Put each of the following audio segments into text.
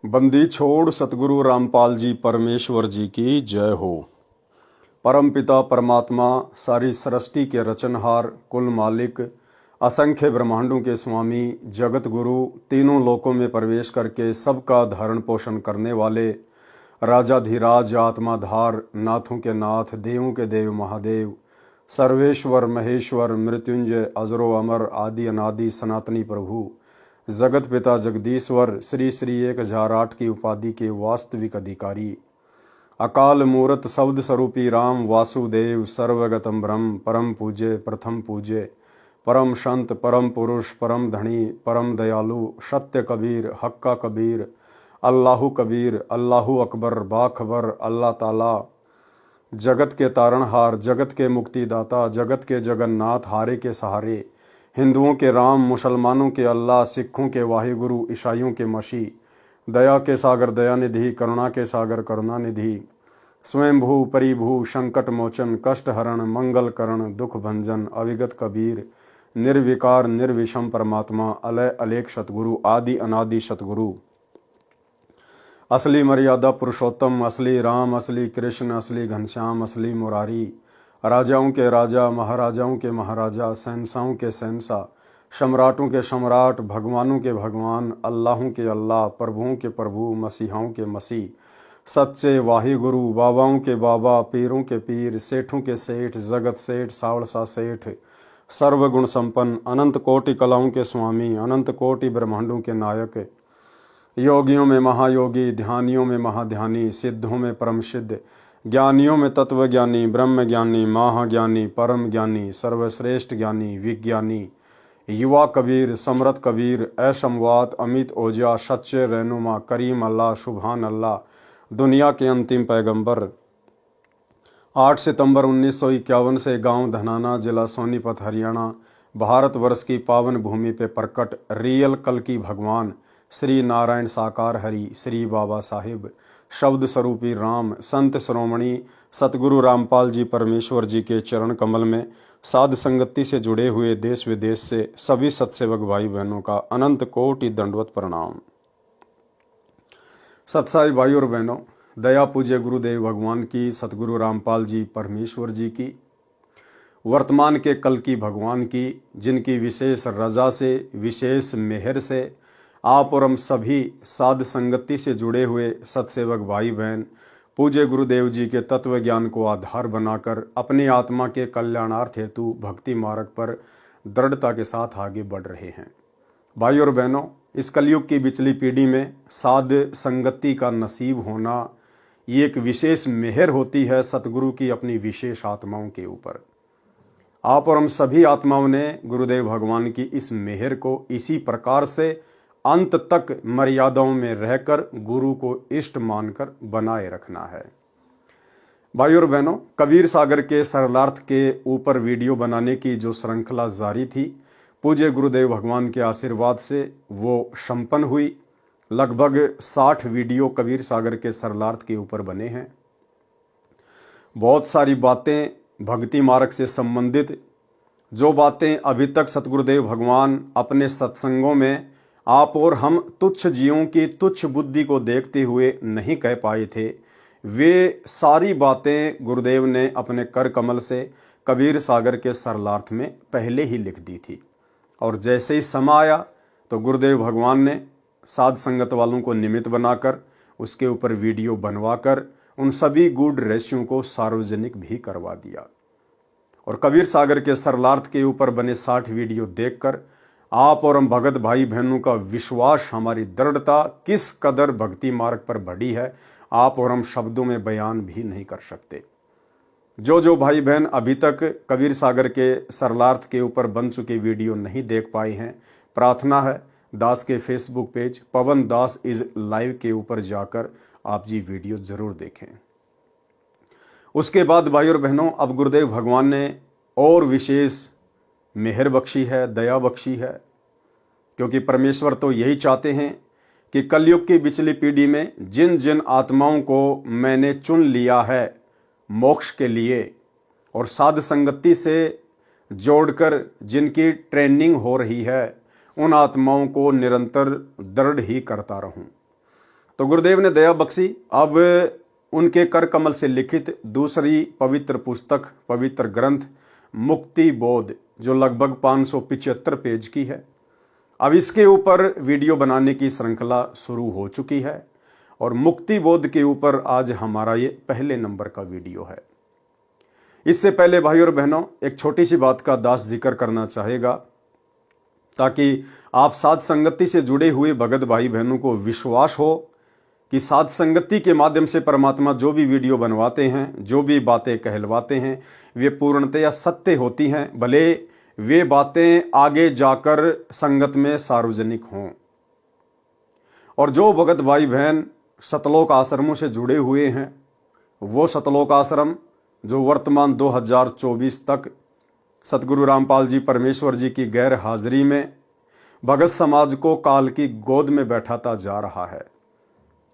बंदी छोड़ सतगुरु रामपाल जी परमेश्वर जी की जय हो। परम पिता परमात्मा सारी सृष्टि के रचनहार, कुल मालिक, असंख्य ब्रह्मांडों के स्वामी, जगत गुरु, तीनों लोकों में प्रवेश करके सबका धारण पोषण करने वाले, राजाधिराज, आत्माधार, नाथों के नाथ, देवों के देव महादेव, सर्वेश्वर महेश्वर, मृत्युंजय, अजरो अमर, आदि अनादि सनातनी प्रभु, जगत पिता जगदीश्वर, श्री श्री 1008 की उपाधि के वास्तविक अधिकारी, अकाल मूरत शब्द स्वरूपी राम वासुदेव, सर्वगतम ब्रह्म, परम पूज्य, प्रथम पूज्य, परम संत, परम पुरुष, परम धनी, परम दयालु, सत्य कबीर, हक्का कबीर, अल्लाहु कबीर, अल्लाहु अकबर, बाखबर, अल्लाह ताला, जगत के तारणहार, जगत के मुक्तिदाता, जगत के जगन्नाथ, हारे के सहारे, हिंदुओं के राम, मुसलमानों के अल्लाह, सिखों के वाहिगुरु, ईसाइयों के मसीह, दया के सागर दयानिधि, करुणा के सागर करुणानिधि, स्वयंभू परिभू, संकट मोचन, कष्ट हरण, मंगल करण, दुख भंजन, अविगत कबीर, निर्विकार निर्विषम परमात्मा, अलय अलेख सतगुरु, आदि अनादि सतगुरु, असली मर्यादा पुरुषोत्तम, असली राम, असली कृष्ण, असली घनश्याम, असली मुरारी, राजाओं के राजा, महाराजाओं के महाराजा, शहंशाहों के शहंशाह, सम्राटों के सम्राट, भगवानों के भगवान, अल्लाहों के अल्लाह, प्रभुओं के प्रभु, मसीहाओं के मसीह, सच्चे वाहिगुरु, बाबाओं के बाबा, पीरों के पीर, सेठों के सेठ, जगत सेठ, सावड़सा सेठ, सर्वगुण संपन्न, अनंत कोटि कलाओं के स्वामी, अनंत कोटि ब्रह्मांडों के नायक, योगियों में महायोगी, ध्यानियों में महाध्यानी, सिद्धों में परम सिद्ध, ज्ञानियों में तत्व ज्ञानी, ब्रह्म ज्ञानी, महाज्ञानी, परम ज्ञानी, सर्वश्रेष्ठ ज्ञानी, विज्ञानी, युवा कबीर, समरथ कबीर, असमवात, अमित ओजा, सच्चे रहनुमा, करीम अल्लाह, सुभान अल्लाह, दुनिया के अंतिम पैगंबर। 8 सितंबर 1951 से गांव धनाना, जिला सोनीपत, हरियाणा, भारतवर्ष की पावन भूमि पे प्रकट रियल कल की भगवान श्री नारायण साकार हरि, श्री बाबा साहिब, शब्द स्वरूपी राम, संत श्रोमणी सतगुरु रामपाल जी परमेश्वर जी के चरण कमल में साध संगति से जुड़े हुए देश विदेश से सभी सत्सेवक भाई बहनों का अनंत कोटि दंडवत प्रणाम। सत्साई भाई और बहनों, दया पूज्य गुरुदेव भगवान की, सतगुरु रामपाल जी परमेश्वर जी की, वर्तमान के कल की भगवान की, जिनकी विशेष रजा से, विशेष मेहर से आप और हम सभी साध संगति से जुड़े हुए सत्सेवक भाई बहन पूज्य गुरुदेव जी के तत्व ज्ञान को आधार बनाकर अपनी आत्मा के कल्याणार्थ हेतु भक्ति मार्ग पर दृढ़ता के साथ आगे बढ़ रहे हैं। भाई और बहनों, इस कलयुग की बिचली पीढ़ी में साध संगति का नसीब होना ये एक विशेष मेहर होती है सतगुरु की अपनी विशेष आत्माओं के ऊपर। आप और हम सभी आत्माओं ने गुरुदेव भगवान की इस मेहर को इसी प्रकार से अंत तक मर्यादाओं में रहकर गुरु को इष्ट मानकर बनाए रखना है। भाई और बहनों, कबीर सागर के सरलार्थ के ऊपर वीडियो बनाने की जो श्रृंखला जारी थी, पूज्य गुरुदेव भगवान के आशीर्वाद से वो संपन्न हुई। लगभग 60 वीडियो कबीर सागर के सरलार्थ के ऊपर बने हैं। बहुत सारी बातें भक्ति मार्ग से संबंधित, जो बातें अभी तक सतगुरुदेव भगवान अपने सत्संगों में आप और हम तुच्छ जीवों की तुच्छ बुद्धि को देखते हुए नहीं कह पाए थे, वे सारी बातें गुरुदेव ने अपने कर कमल से कबीर सागर के सरलार्थ में पहले ही लिख दी थी। और जैसे ही समय आया तो गुरुदेव भगवान ने साध संगत वालों को निमित्त बनाकर उसके ऊपर वीडियो बनवाकर उन सभी गूढ़ रहस्यों को सार्वजनिक भी करवा दिया। और कबीर सागर के सरलार्थ के ऊपर बने 60 वीडियो देखकर आप और हम भगत भाई बहनों का विश्वास, हमारी दृढ़ता किस कदर भक्ति मार्ग पर बढ़ी है, आप और हम शब्दों में बयान भी नहीं कर सकते। जो भाई बहन अभी तक कबीर सागर के सरलार्थ के ऊपर बन चुके वीडियो नहीं देख पाए हैं, प्रार्थना है दास के Facebook page Pawan Das is live के ऊपर जाकर आप जी वीडियो जरूर देखें। उसके बाद भाई और बहनों, अब गुरुदेव भगवान ने और विशेष मेहर बख्शी है, दया बख्शी है, क्योंकि परमेश्वर तो यही चाहते हैं कि कलयुग की बिचली पीढ़ी में जिन जिन आत्माओं को मैंने चुन लिया है मोक्ष के लिए और साध संगति से जोड़कर जिनकी ट्रेनिंग हो रही है, उन आत्माओं को निरंतर दृढ़ ही करता रहूं। तो गुरुदेव ने दया बख्शी। अब उनके कर कमल से लिखित दूसरी पवित्र पुस्तक, पवित्र ग्रंथ मुक्ति बोध, जो लगभग 575 पेज की है, अब इसके ऊपर वीडियो बनाने की श्रृंखला शुरू हो चुकी है और मुक्ति बोध के ऊपर आज हमारा ये पहले नंबर का वीडियो है। इससे पहले भाई और बहनों, एक छोटी सी बात का दास जिक्र करना चाहेगा ताकि आप साध संगति से जुड़े हुए भगत भाई बहनों को विश्वास हो कि साध संगति के माध्यम से परमात्मा जो भी वीडियो बनवाते हैं, जो भी बातें कहलवाते हैं, वे पूर्णतया सत्य होती हैं, भले वे बातें आगे जाकर संगत में सार्वजनिक हों। और जो भगत भाई बहन सतलोक आश्रमों से जुड़े हुए हैं, वो सतलोक आश्रम जो वर्तमान 2024 तक सतगुरु रामपाल जी परमेश्वर जी की गैर हाजिरी में भगत समाज को काल की गोद में बैठाता जा रहा है,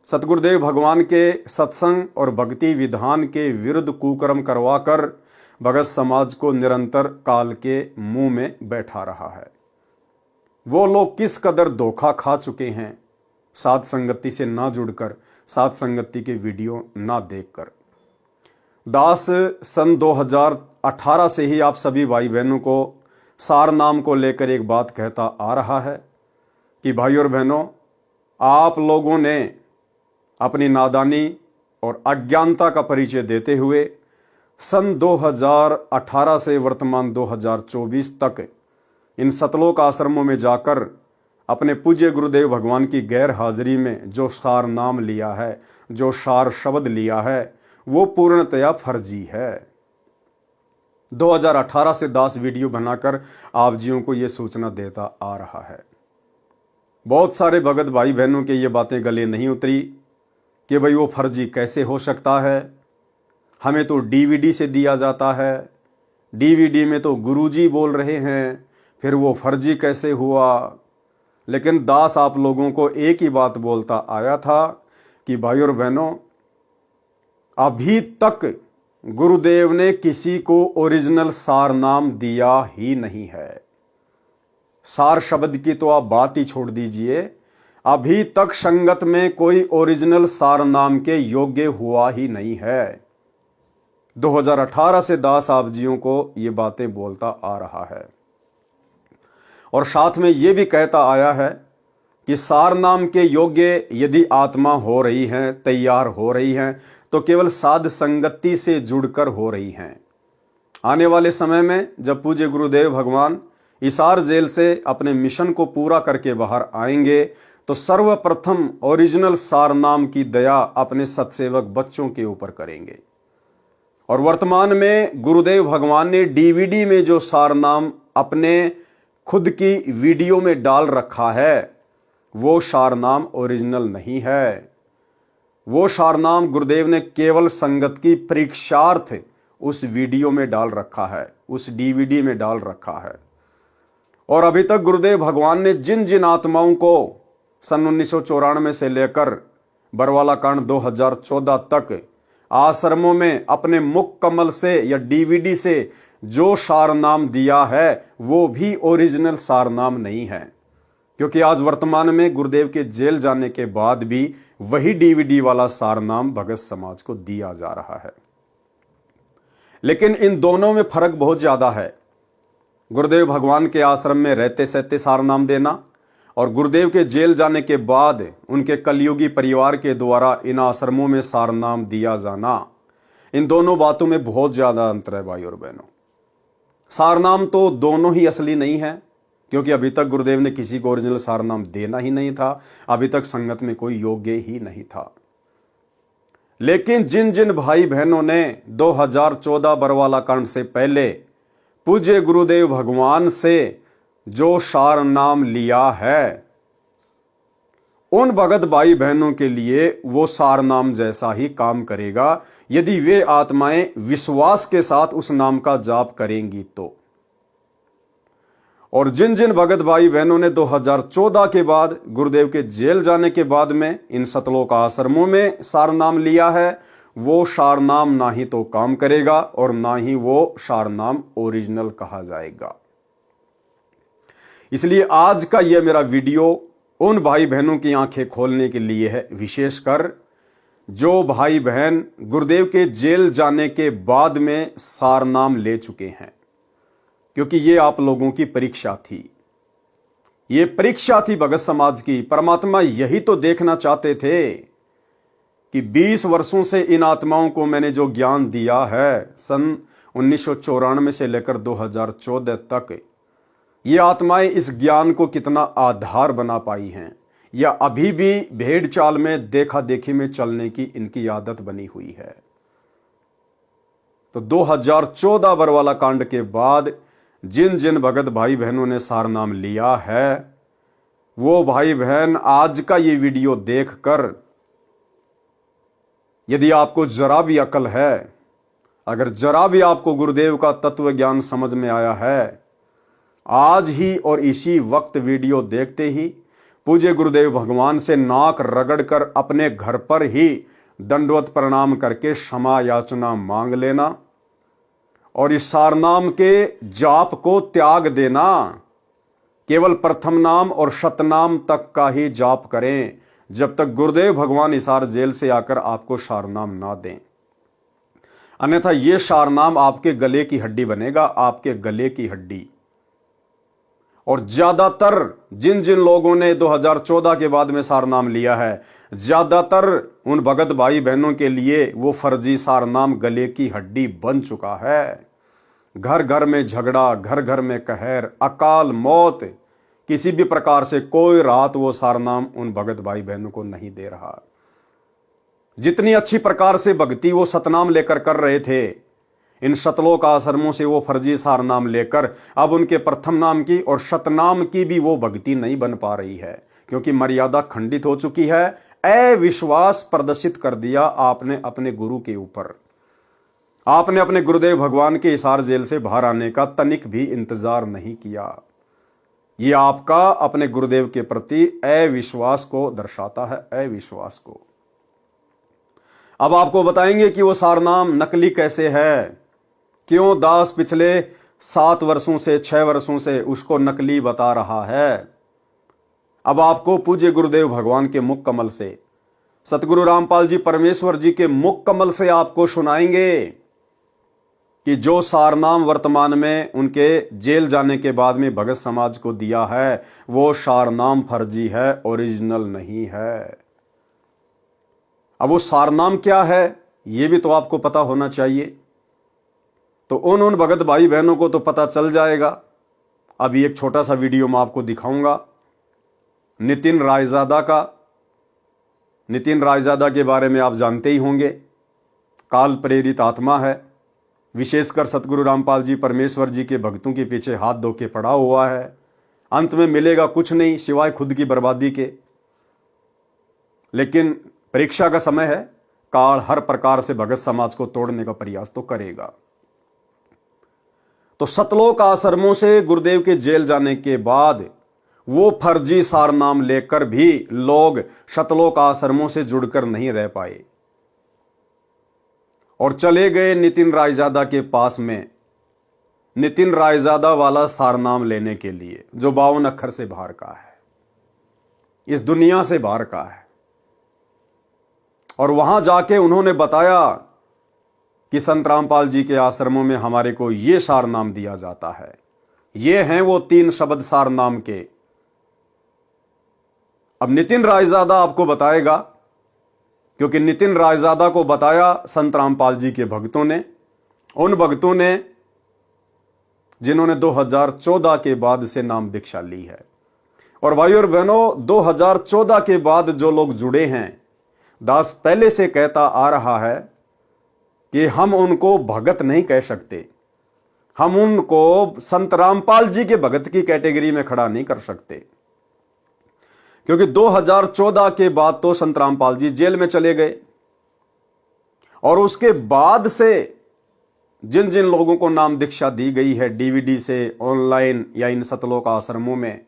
सतगुरुदेव भगवान के सत्संग और भक्ति विधान के विरुद्ध कुकर्म करवाकर भगत समाज को निरंतर काल के मुंह में बैठा रहा है। वो लोग किस कदर धोखा खा चुके हैं साध संगति से ना जुड़कर, साध संगति के वीडियो ना देखकर। दास सन 2018 से ही आप सभी भाई बहनों को सार नाम को लेकर एक बात कहता आ रहा है कि भाई और बहनों, आप लोगों ने अपनी नादानी और अज्ञानता का परिचय देते हुए सन 2018 से वर्तमान 2024 तक इन सतलोक आश्रमों में जाकर अपने पूज्य गुरुदेव भगवान की गैर हाजिरी में जो सार नाम लिया है, जो सार शब्द लिया है, वो पूर्णतया फर्जी है। 2018 से दास वीडियो बनाकर आप जियों को ये सूचना देता आ रहा है। बहुत सारे भगत भाई बहनों के ये बातें गले नहीं उतरी कि भाई वो फर्जी कैसे हो सकता है, हमें तो डीवीडी से दिया जाता है, डीवीडी में तो गुरुजी बोल रहे हैं, फिर वो फर्जी कैसे हुआ। लेकिन दास आप लोगों को एक ही बात बोलता आया था कि भाई और बहनों, अभी तक गुरुदेव ने किसी को ओरिजिनल सार नाम दिया ही नहीं है। सार शब्द की तो आप बात ही छोड़ दीजिए, अभी तक संगत में कोई ओरिजिनल सार नाम के योग्य हुआ ही नहीं है। 2018 से दास आप जियों को ये बातें बोलता आ रहा है और साथ में ये भी कहता आया है कि सार नाम के योग्य यदि आत्मा हो रही हैं, तैयार हो रही हैं, तो केवल साध संगति से जुड़कर हो रही हैं। आने वाले समय में जब पूज्य गुरुदेव भगवान हिसार जेल से अपने मिशन को पूरा करके बाहर आएंगे, तो सर्वप्रथम ओरिजिनल सार नाम की दया अपने सत्सेवक बच्चों के ऊपर करेंगे। और वर्तमान में गुरुदेव भगवान ने डीवीडी में जो सार नाम अपने खुद की वीडियो में डाल रखा है, वो सार नाम ओरिजिनल नहीं है। वो सार नाम गुरुदेव ने केवल संगत की परीक्षार्थ उस वीडियो में डाल रखा है, उस डीवीडी में डाल रखा है। और अभी तक गुरुदेव भगवान ने जिन जिन आत्माओं को सन 1994 से लेकर बरवाला कांड 2014 तक आश्रमों में अपने मुख कमल से या डीवीडी से जो सार नाम दिया है, वो भी ओरिजिनल सार नाम नहीं है। क्योंकि आज वर्तमान में गुरुदेव के जेल जाने के बाद भी वही डीवीडी वाला सार नाम भगत समाज को दिया जा रहा है। लेकिन इन दोनों में फर्क बहुत ज्यादा है। गुरुदेव भगवान के आश्रम में रहते सहते सार नाम देना और गुरुदेव के जेल जाने के बाद उनके कलयुगी परिवार के द्वारा इन आश्रमों में सार नाम दिया जाना, इन दोनों बातों में बहुत ज्यादा अंतर है भाई और बहनों। सार नाम तो दोनों ही असली नहीं है, क्योंकि अभी तक गुरुदेव ने किसी को ओरिजिनल सार नाम देना ही नहीं था, अभी तक संगत में कोई योग्य ही नहीं था। लेकिन जिन जिन भाई बहनों ने 2014 बरवाला कांड से पहले पूज्य गुरुदेव भगवान से जो सार नाम लिया है, उन भगत भाई बहनों के लिए वो सार नाम जैसा ही काम करेगा यदि वे आत्माएं विश्वास के साथ उस नाम का जाप करेंगी तो। और जिन जिन भगत भाई बहनों ने 2014 के बाद गुरुदेव के जेल जाने के बाद में इन सतलोक आश्रमों में सार नाम लिया है, वो सार नाम ना ही तो काम करेगा और ना ही वो सार नाम ओरिजिनल कहा जाएगा। इसलिए आज का यह मेरा वीडियो उन भाई बहनों की आंखें खोलने के लिए है, विशेषकर जो भाई बहन गुरुदेव के जेल जाने के बाद में सारनाम ले चुके हैं, क्योंकि ये आप लोगों की परीक्षा थी। ये परीक्षा थी भगत समाज की। परमात्मा यही तो देखना चाहते थे कि 20 वर्षों से इन आत्माओं को मैंने जो ज्ञान दिया है, सन 1994 से लेकर 2014 तक, ये आत्माएं इस ज्ञान को कितना आधार बना पाई हैं, या अभी भी भेड़ चाल में देखा देखी में चलने की इनकी आदत बनी हुई है। तो 2014 बरवाला कांड के बाद जिन जिन भगत भाई बहनों ने सारनाम लिया है, वो भाई बहन आज का ये वीडियो देखकर, यदि आपको जरा भी अकल है, अगर जरा भी आपको गुरुदेव का तत्व ज्ञान समझ में आया है, आज ही और इसी वक्त वीडियो देखते ही पूज्य गुरुदेव भगवान से नाक रगड़कर अपने घर पर ही दंडवत प्रणाम करके क्षमा याचना मांग लेना और इस सारनाम के जाप को त्याग देना। केवल प्रथम नाम और शतनाम तक का ही जाप करें, जब तक गुरुदेव भगवान हिसार जेल से आकर आपको सारनाम ना दें। अन्यथा यह सारनाम आपके गले की हड्डी बनेगा, आपके गले की हड्डी। और ज्यादातर जिन जिन लोगों ने 2014 के बाद में सारनाम लिया है, ज्यादातर उन भगत भाई बहनों के लिए वो फर्जी सारनाम गले की हड्डी बन चुका है। घर घर में झगड़ा, घर घर में कहर, अकाल मौत, किसी भी प्रकार से कोई राहत वो सारनाम उन भगत भाई बहनों को नहीं दे रहा। जितनी अच्छी प्रकार से भक्ति वो सतनाम लेकर कर रहे थे, इन शतलोक आश्रमों से वो फर्जी सारनाम लेकर अब उनके प्रथम नाम की और शतनाम की भी वो भक्ति नहीं बन पा रही है, क्योंकि मर्यादा खंडित हो चुकी है। अविश्वास प्रदर्शित कर दिया आपने अपने गुरु के ऊपर। आपने अपने गुरुदेव भगवान के हिसार जेल से बाहर आने का तनिक भी इंतजार नहीं किया। ये आपका अपने गुरुदेव के प्रति अविश्वास को दर्शाता है, अविश्वास को। अब आपको बताएंगे कि वो सारनाम नकली कैसे है, क्यों दास पिछले 7 वर्षों से 6 वर्षों से उसको नकली बता रहा है। अब आपको पूज्य गुरुदेव भगवान के मुख कमल से, सतगुरु रामपाल जी परमेश्वर जी के मुख कमल से आपको सुनाएंगे कि जो सारनाम वर्तमान में उनके जेल जाने के बाद में भगत समाज को दिया है, वो सारनाम फर्जी है, ओरिजिनल नहीं है। अब वो सारनाम क्या है, ये भी तो आपको पता होना चाहिए। तो उन भगत भाई बहनों को तो पता चल जाएगा। अभी एक छोटा सा वीडियो मैं आपको दिखाऊंगा नितिन रायजादा का। नितिन रायजादा के बारे में आप जानते ही होंगे, काल प्रेरित आत्मा है, विशेषकर सतगुरु रामपाल जी परमेश्वर जी के भक्तों के पीछे हाथ धो के पड़ा हुआ है। अंत में मिलेगा कुछ नहीं सिवाय खुद की बर्बादी के। लेकिन परीक्षा का समय है, काल हर प्रकार से भगत समाज को तोड़ने का प्रयास तो करेगा। तो सतलोक आश्रमों से गुरुदेव के जेल जाने के बाद वो फर्जी सारनाम लेकर भी लोग सतलोक आश्रमों से जुड़कर नहीं रह पाए और चले गए नितिन रायजादा के पास में, नितिन रायजादा वाला सारनाम लेने के लिए, जो 52 अक्षर से बाहर का है, इस दुनिया से बाहर का है। और वहां जाके उन्होंने बताया कि संत रामपाल जी के आश्रमों में हमारे को ये सारनाम दिया जाता है। ये हैं वो 3 शब्द सारनाम के। अब नितिन रायजादा आपको बताएगा, क्योंकि नितिन रायजादा को बताया संत रामपाल जी के भक्तों ने, उन भक्तों ने जिन्होंने 2014 के बाद से नाम दीक्षा ली है। और भाई और बहनों, 2014 के बाद जो लोग जुड़े हैं, दास पहले से कहता आ रहा है कि हम उनको भगत नहीं कह सकते, हम उनको संत रामपाल जी के भगत की कैटेगरी में खड़ा नहीं कर सकते, क्योंकि 2014 के बाद तो संत रामपाल जी जेल में चले गए। और उसके बाद से जिन जिन लोगों को नाम दीक्षा दी गई है डीवीडी से, ऑनलाइन या इन सतलोक आश्रमों में,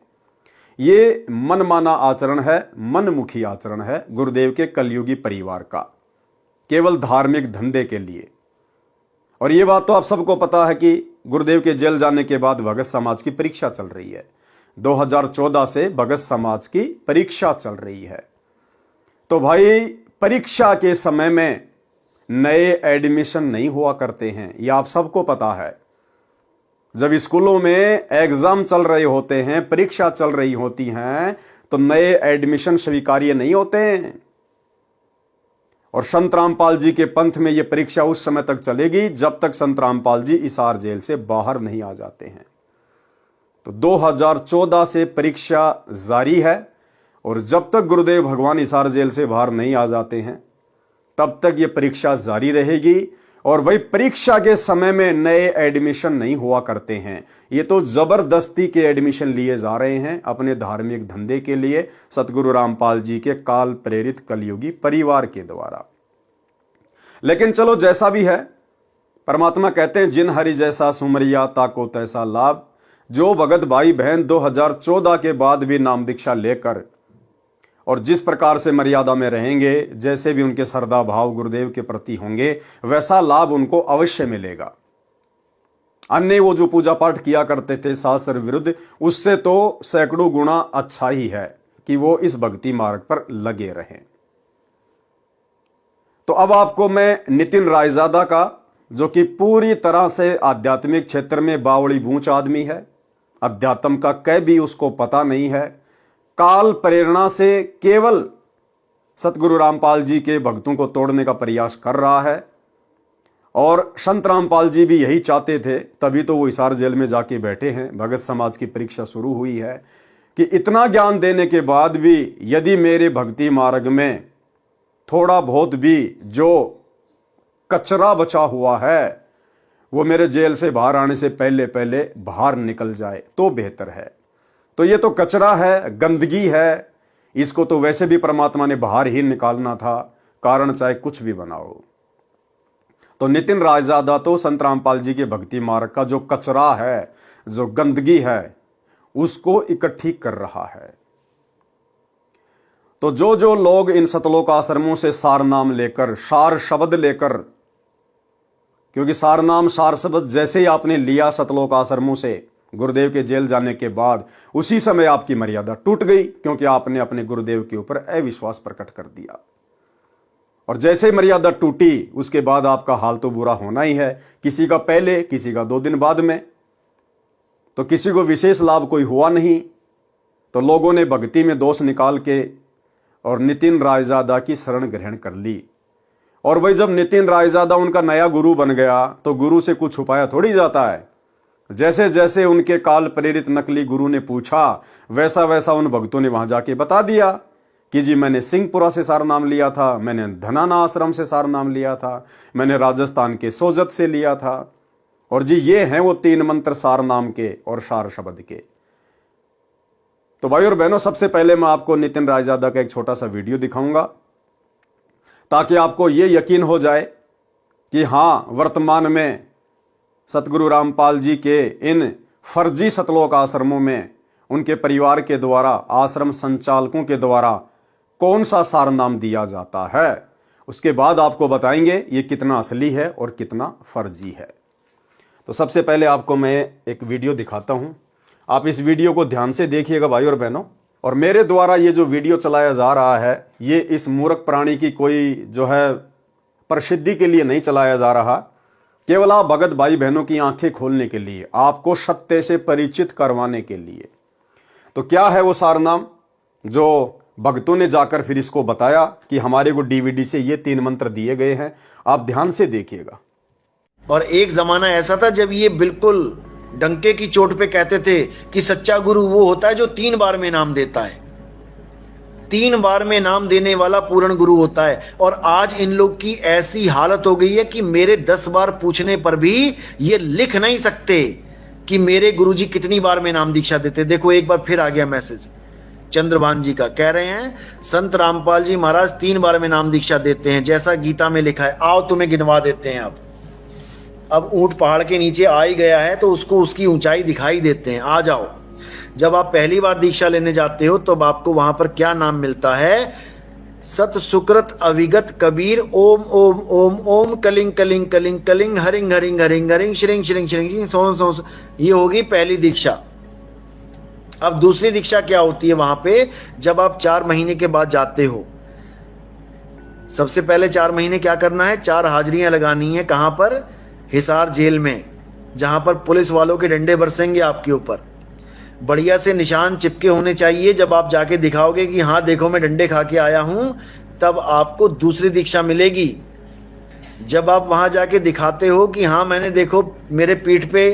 ये मनमाना आचरण है, मनमुखी आचरण है गुरुदेव के कलयुगी परिवार का, केवल धार्मिक धंधे के लिए। और ये बात तो आप सबको पता है कि गुरुदेव के जेल जाने के बाद भगत समाज की परीक्षा चल रही है। 2014 से भगत समाज की परीक्षा चल रही है। तो भाई परीक्षा के समय में नए एडमिशन नहीं हुआ करते हैं, यह आप सबको पता है। जब स्कूलों में एग्जाम चल रहे होते हैं, परीक्षा चल रही होती हैं, तो नए एडमिशन स्वीकार्य नहीं होते हैं। और संत रामपाल जी के पंथ में यह परीक्षा उस समय तक चलेगी जब तक संत रामपाल जी हिसार जेल से बाहर नहीं आ जाते हैं। तो 2014 से परीक्षा जारी है और जब तक गुरुदेव भगवान हिसार जेल से बाहर नहीं आ जाते हैं तब तक यह परीक्षा जारी रहेगी। और भाई परीक्षा के समय में नए एडमिशन नहीं हुआ करते हैं, ये तो जबरदस्ती के एडमिशन लिए जा रहे हैं अपने धार्मिक धंधे के लिए, सतगुरु रामपाल जी के काल प्रेरित कलयुगी परिवार के द्वारा। लेकिन चलो जैसा भी है, परमात्मा कहते हैं जिन हरि जैसा सुमरिया ताको तैसा लाभ। जो भगत भाई बहन 2014 के बाद भी नाम दीक्षा लेकर और जिस प्रकार से मर्यादा में रहेंगे, जैसे भी उनके श्रद्धा भाव गुरुदेव के प्रति होंगे, वैसा लाभ उनको अवश्य मिलेगा। अन्य वो जो पूजा पाठ किया करते थे शास्त्र विरुद्ध, उससे तो सैकड़ों गुना अच्छा ही है कि वो इस भक्ति मार्ग पर लगे रहें। तो अब आपको मैं नितिन रायजादा का, जो कि पूरी तरह से आध्यात्मिक क्षेत्र में बावड़ी बूंच आदमी है, अध्यात्म का कै भी उसको पता नहीं है, काल प्रेरणा से केवल सतगुरु रामपाल जी के भक्तों को तोड़ने का प्रयास कर रहा है। और संत रामपाल जी भी यही चाहते थे, तभी तो वो हिसार जेल में जाके बैठे हैं। भगत समाज की परीक्षा शुरू हुई है कि इतना ज्ञान देने के बाद भी यदि मेरे भक्ति मार्ग में थोड़ा बहुत भी जो कचरा बचा हुआ है वो मेरे जेल से बाहर आने से पहले पहले बाहर निकल जाए तो बेहतर है। तो ये तो कचरा है, गंदगी है, इसको तो वैसे भी परमात्मा ने बाहर ही निकालना था, कारण चाहे कुछ भी बनाओ। तो नितिन रायजादा तो संत रामपाल जी के भक्ति मार्ग का जो कचरा है, जो गंदगी है, उसको इकट्ठी कर रहा है। तो जो जो लोग इन सतलोक आश्रमों से सार नाम लेकर, सार शब्द लेकर, क्योंकि सार नाम सार शब्द जैसे ही आपने लिया सतलोक आश्रमों से गुरुदेव के जेल जाने के बाद, उसी समय आपकी मर्यादा टूट गई, क्योंकि आपने अपने गुरुदेव के ऊपर अविश्वास प्रकट कर दिया। और जैसे मर्यादा टूटी उसके बाद आपका हाल तो बुरा होना ही है, किसी का पहले, किसी का 2 दिन बाद में। तो किसी को विशेष लाभ कोई हुआ नहीं, तो लोगों ने भक्ति में दोष निकाल के और नितिन रायजादा की शरण ग्रहण कर ली। और भाई जब नितिन रायजादा उनका नया गुरु बन गया तो गुरु से कुछ छुपाया थोड़ी जाता है। जैसे जैसे उनके काल प्रेरित नकली गुरु ने पूछा, वैसा वैसा उन भक्तों ने वहां जाके बता दिया कि जी मैंने सिंहपुरा से सार नाम लिया था, मैंने धनाना आश्रम से सार नाम लिया था, मैंने राजस्थान के सोजत से लिया था, और जी ये हैं वो 3 मंत्र सार नाम के और सार शब्द के। तो भाई और बहनों, सबसे पहले मैं आपको नितिन रायजादा का एक छोटा सा वीडियो दिखाऊंगा ताकि आपको ये यकीन हो जाए कि हाँ, वर्तमान में सतगुरु रामपाल जी के इन फर्जी सतलोक आश्रमों में उनके परिवार के द्वारा, आश्रम संचालकों के द्वारा कौन सा सार नाम दिया जाता है। उसके बाद आपको बताएंगे ये कितना असली है और कितना फर्जी है। तो सबसे पहले आपको मैं एक वीडियो दिखाता हूं, आप इस वीडियो को ध्यान से देखिएगा भाई और बहनों। और मेरे द्वारा ये जो वीडियो चलाया जा रहा है, ये इस मूर्ख प्राणी की कोई जो है प्रसिद्धि के लिए नहीं चलाया जा रहा, केवल आप भगत भाई बहनों की आंखें खोलने के लिए, आपको सत्य से परिचित करवाने के लिए। तो क्या है वो सार नाम जो भक्तों ने जाकर फिर इसको बताया कि हमारे को डीवीडी से ये 3 मंत्र दिए गए हैं, आप ध्यान से देखिएगा। और एक जमाना ऐसा था जब ये बिल्कुल डंके की चोट पे कहते थे कि सच्चा गुरु वो होता है जो 3 बार में नाम देता है, 3 बार में नाम देने वाला पूर्ण गुरु होता है। और आज इन लोग की ऐसी हालत हो गई है कि मेरे 10 बार पूछने पर भी ये लिख नहीं सकते कि मेरे गुरुजी कितनी बार में नाम दीक्षा देते। देखो एक बार फिर आ गया मैसेज चंद्रभान जी का, कह रहे हैं संत रामपाल जी महाराज 3 बार में नाम दीक्षा देते हैं जैसा गीता में लिखा है। आओ तुम्हें गिनवा देते हैं। अब ऊंट पहाड़ के नीचे आ ही गया है तो उसको उसकी ऊंचाई दिखाई देते हैं। आ जाओ। जब आप पहली बार दीक्षा लेने जाते हो तो आपको वहां पर क्या नाम मिलता है? सत सुकृत अविगत कबीर ओम ओम ओम ओम कलिंग कलिंग कलिंग कलिंग हरिंग हरिंग हरिंग हरिंग श्रिंग श्रिंग श्रिंग सों सों। ये होगी पहली दीक्षा। अब दूसरी दीक्षा क्या होती है वहां पे, जब आप 4 महीने के बाद जाते हो, सबसे पहले 4 महीने क्या करना है, 4 हाजिरियां लगानी है। कहां पर? हिसार जेल में, जहां पर पुलिस वालों के डंडे बरसेंगे आपके ऊपर। बढ़िया से निशान चिपके होने चाहिए। जब आप जाके दिखाओगे कि हाँ देखो मैं डंडे खा के आया हूं, तब आपको दूसरी दीक्षा मिलेगी। जब आप वहां जाके दिखाते हो कि हाँ मैंने देखो मेरे पीठ पे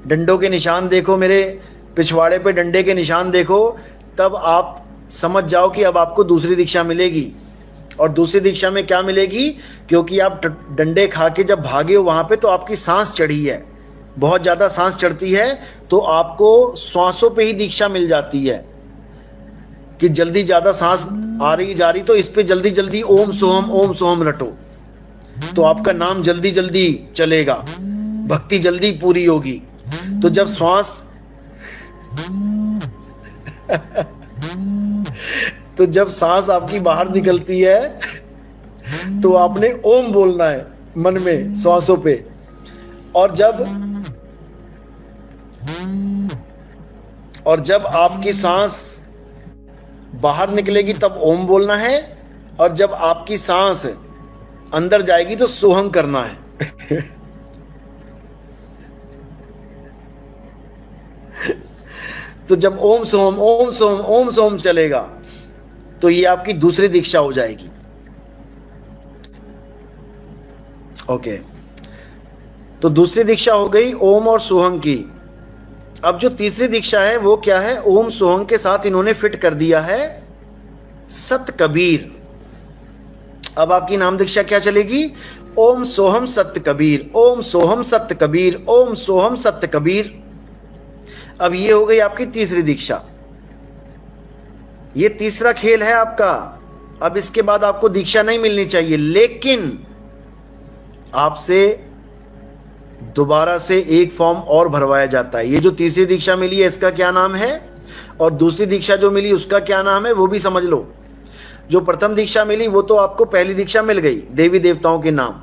डंडों के निशान देखो, मेरे पिछवाड़े पे डंडे के निशान देखो, तब आप समझ जाओ कि अब आपको दूसरी दीक्षा मिलेगी। और दूसरी दीक्षा में क्या मिलेगी, क्योंकि आप डंडे खा के जब भागे हो वहां पे, तो आपकी सांस चढ़ी है, बहुत ज्यादा सांस चढ़ती है, तो आपको श्वासों पे ही दीक्षा मिल जाती है कि जल्दी ज्यादा सांस आ रही जा रही, तो इस पे जल्दी जल्दी ओम सोहम रटो, तो आपका नाम जल्दी जल्दी चलेगा, भक्ति जल्दी पूरी होगी। तो जब श्वास तो जब सांस आपकी बाहर निकलती है, तो आपने ओम बोलना है मन में श्वासों पे। और जब आपकी सांस बाहर निकलेगी तब ओम बोलना है, और जब आपकी सांस अंदर जाएगी तो सोहम करना है। तो जब ओम सोहम चलेगा, तो ये आपकी दूसरी दीक्षा हो जाएगी। ओके, तो दूसरी दीक्षा हो गई ओम और सोहम की। अब जो तीसरी दीक्षा है वो क्या है, ओम सोहम के साथ इन्होंने फिट कर दिया है सत कबीर। अब आपकी नाम दीक्षा क्या चलेगी, ओम सोहम सत्य कबीर, ओम सोहम सत्य कबीर, ओम सोहम सत्य कबीर। अब ये हो गई आपकी तीसरी दीक्षा। ये तीसरा खेल है आपका। अब इसके बाद आपको दीक्षा नहीं मिलनी चाहिए, लेकिन आपसे दोबारा से एक फॉर्म और भरवाया जाता है। ये जो तीसरी दीक्षा मिली है इसका क्या नाम है, और दूसरी दीक्षा जो मिली उसका क्या नाम है, वो भी समझ लो। जो प्रथम दीक्षा मिली वो तो आपको पहली दीक्षा मिल गई, देवी देवताओं के नाम।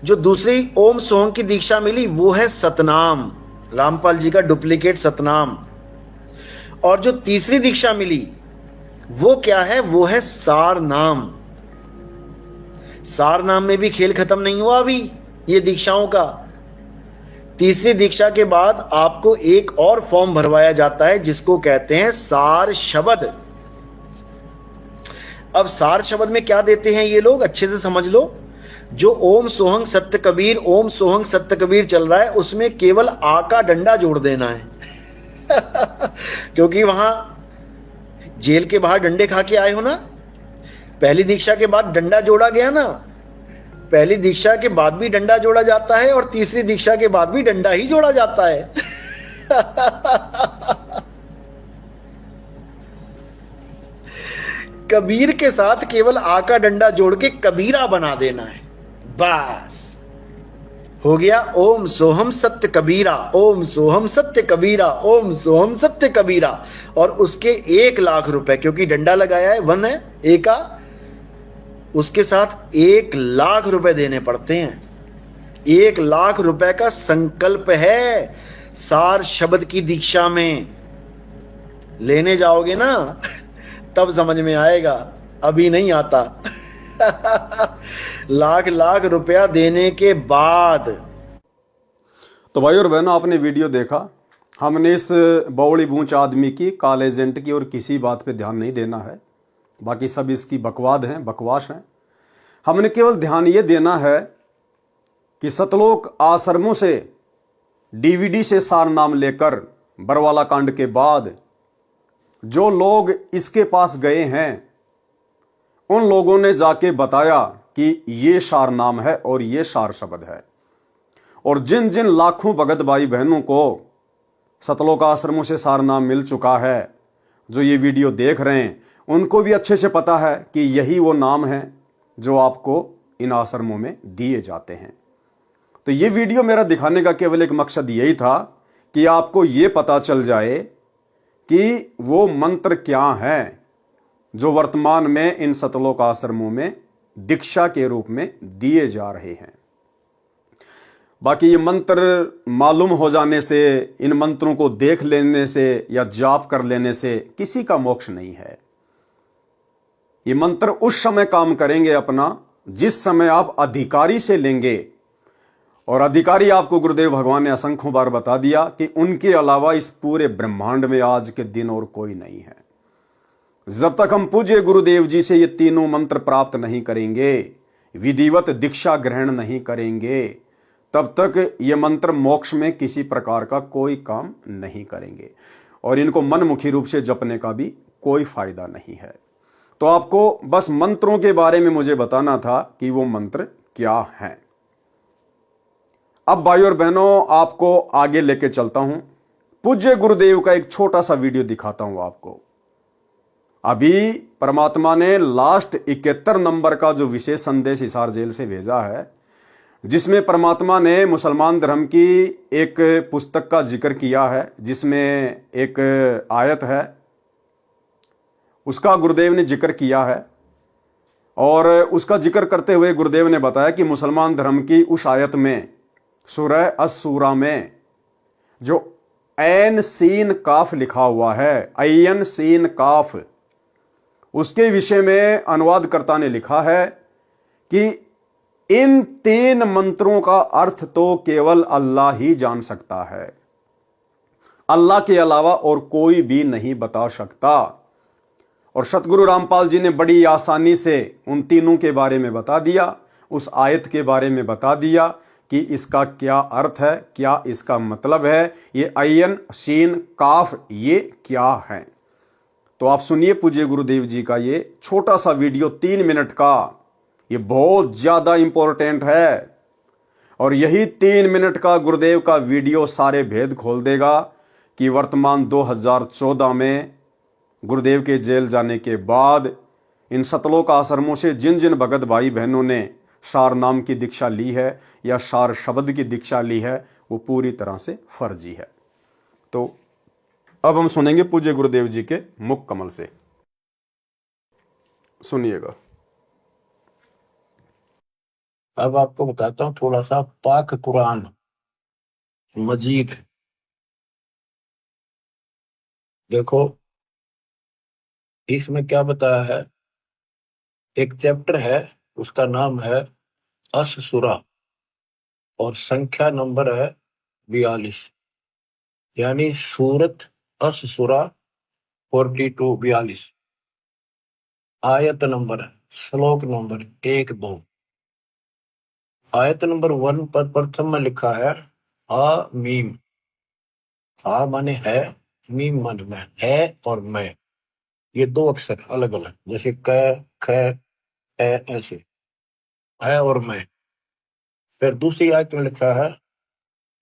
जो दूसरी ओम सोहम की दीक्षा मिली वो है सतनाम, रामपाल जी का डुप्लीकेट सतनाम। और जो तीसरी दीक्षा मिली वो क्या है, वो है सार नाम। सार नाम में भी खेल खत्म नहीं हुआ अभी ये दीक्षाओं का। तीसरी दीक्षा के बाद आपको एक और फॉर्म भरवाया जाता है जिसको कहते हैं सार शब्द। अब सार शब्द में क्या देते हैं ये लोग, अच्छे से समझ लो। जो ओम सोहंग सत्य कबीर, ओम सोहंग सत्य कबीर चल रहा है, उसमें केवल आ का डंडा जोड़ देना है। क्योंकि वहां जेल के बाहर डंडे खा के आए हो ना, पहली दीक्षा के बाद डंडा जोड़ा गया ना, पहली दीक्षा के बाद भी डंडा जोड़ा जाता है और तीसरी दीक्षा के बाद भी डंडा ही जोड़ा जाता है। कबीर के साथ केवल आ का डंडा जोड़ के कबीरा बना देना है, बस हो गया। ओम सोहम सत्य कबीरा, ओम सोहम सत्य कबीरा, ओम सोहम सत्य कबीरा। और उसके 1 लाख रुपए, क्योंकि डंडा लगाया है, 1 है एका, उसके साथ 1 लाख रुपए देने पड़ते हैं। 1 लाख रुपए का संकल्प है सार शब्द की दीक्षा में। लेने जाओगे ना तब समझ में आएगा, अभी नहीं आता। लाख रुपया देने के बाद। तो भाई और बहनों, आपने वीडियो देखा। हमने इस बौड़ी बूंच आदमी की, काले एजेंट की और किसी बात पे ध्यान नहीं देना है। बाकी सब इसकी बकवास है। हमने केवल ध्यान ये देना है कि सतलोक आश्रमों से डीवीडी से सार नाम लेकर बरवाला कांड के बाद जो लोग इसके पास गए हैं, उन लोगों ने जाके बताया कि ये सार नाम है और ये सार शब्द है। और जिन जिन लाखों भगत भाई बहनों को सतलोक आश्रमों से सार नाम मिल चुका है, जो ये वीडियो देख रहे हैं, उनको भी अच्छे से पता है कि यही वो नाम है जो आपको इन आश्रमों में दिए जाते हैं। तो ये वीडियो मेरा दिखाने का केवल एक मकसद यही था कि आपको ये पता चल जाए कि वो मंत्र क्या है जो वर्तमान में इन सतलोक आश्रमों में दीक्षा के रूप में दिए जा रहे हैं। बाकी ये मंत्र मालूम हो जाने से, इन मंत्रों को देख लेने से या जाप कर लेने से किसी का मोक्ष नहीं है। ये मंत्र उस समय काम करेंगे अपना जिस समय आप अधिकारी से लेंगे, और अधिकारी आपको गुरुदेव भगवान ने असंख्यों बार बता दिया कि उनके अलावा इस पूरे ब्रह्मांड में आज के दिन और कोई नहीं है। जब तक हम पूज्य गुरुदेव जी से ये तीनों मंत्र प्राप्त नहीं करेंगे, विधिवत दीक्षा ग्रहण नहीं करेंगे, तब तक ये मंत्र मोक्ष में किसी प्रकार का कोई काम नहीं करेंगे, और इनको मनमुखी रूप से जपने का भी कोई फायदा नहीं है। तो आपको बस मंत्रों के बारे में मुझे बताना था कि वो मंत्र क्या हैं। अब भाई और बहनों, आपको आगे लेके चलता हूं, पूज्य गुरुदेव का एक छोटा सा वीडियो दिखाता हूं आपको। अभी परमात्मा ने लास्ट 71 नंबर का जो विशेष संदेश हिसार जेल से भेजा है, जिसमें परमात्मा ने मुसलमान धर्म की एक पुस्तक का जिक्र किया है, जिसमें एक आयत है, उसका गुरुदेव ने जिक्र किया है। और उसका जिक्र करते हुए गुरुदेव ने बताया कि मुसलमान धर्म की उस आयत में, सूरह अस-सूरा में, जो ऐन सीन काफ लिखा हुआ है, ऐन सीन काफ, उसके विषय में अनुवादकर्ता ने लिखा है कि इन 3 मंत्रों का अर्थ तो केवल अल्लाह ही जान सकता है, अल्लाह के अलावा और कोई भी नहीं बता सकता। और सतगुरु रामपाल जी ने बड़ी आसानी से उन तीनों के बारे में बता दिया, उस आयत के बारे में बता दिया कि इसका क्या अर्थ है, क्या इसका मतलब है, ये ऐन सीन काफ ये क्या है। तो आप सुनिए पूज्य गुरुदेव जी का ये छोटा सा वीडियो 3 मिनट का, ये बहुत ज्यादा इंपॉर्टेंट है। और यही 3 मिनट का गुरुदेव का वीडियो सारे भेद खोल देगा कि वर्तमान 2014 में गुरुदेव के जेल जाने के बाद इन सतलोक आश्रमों से जिन जिन भगत भाई बहनों ने सार नाम की दीक्षा ली है या सार शब्द की दीक्षा ली है, वो पूरी तरह से फर्जी है। तो अब हम सुनेंगे पूज्य गुरुदेव जी के मुख कमल से, सुनिएगा। अब आपको बताता हूँ थोड़ा सा पाक कुरान मजीद। देखो इसमें क्या बताया है, एक चैप्टर है, उसका नाम है अस सूरा और संख्या नंबर है 42, यानी सूरत अस सूरा 42 आयत नंबर, श्लोक नंबर 1-2। आयत नंबर 1 पर प्रथम में लिखा है आ मीम। आ माने है, मीम माने मैं, है और मैं, ये 2 अक्षर अलग अलग, जैसे क ख ए, ऐसे है और मैं। फिर दूसरी आयत में लिखा है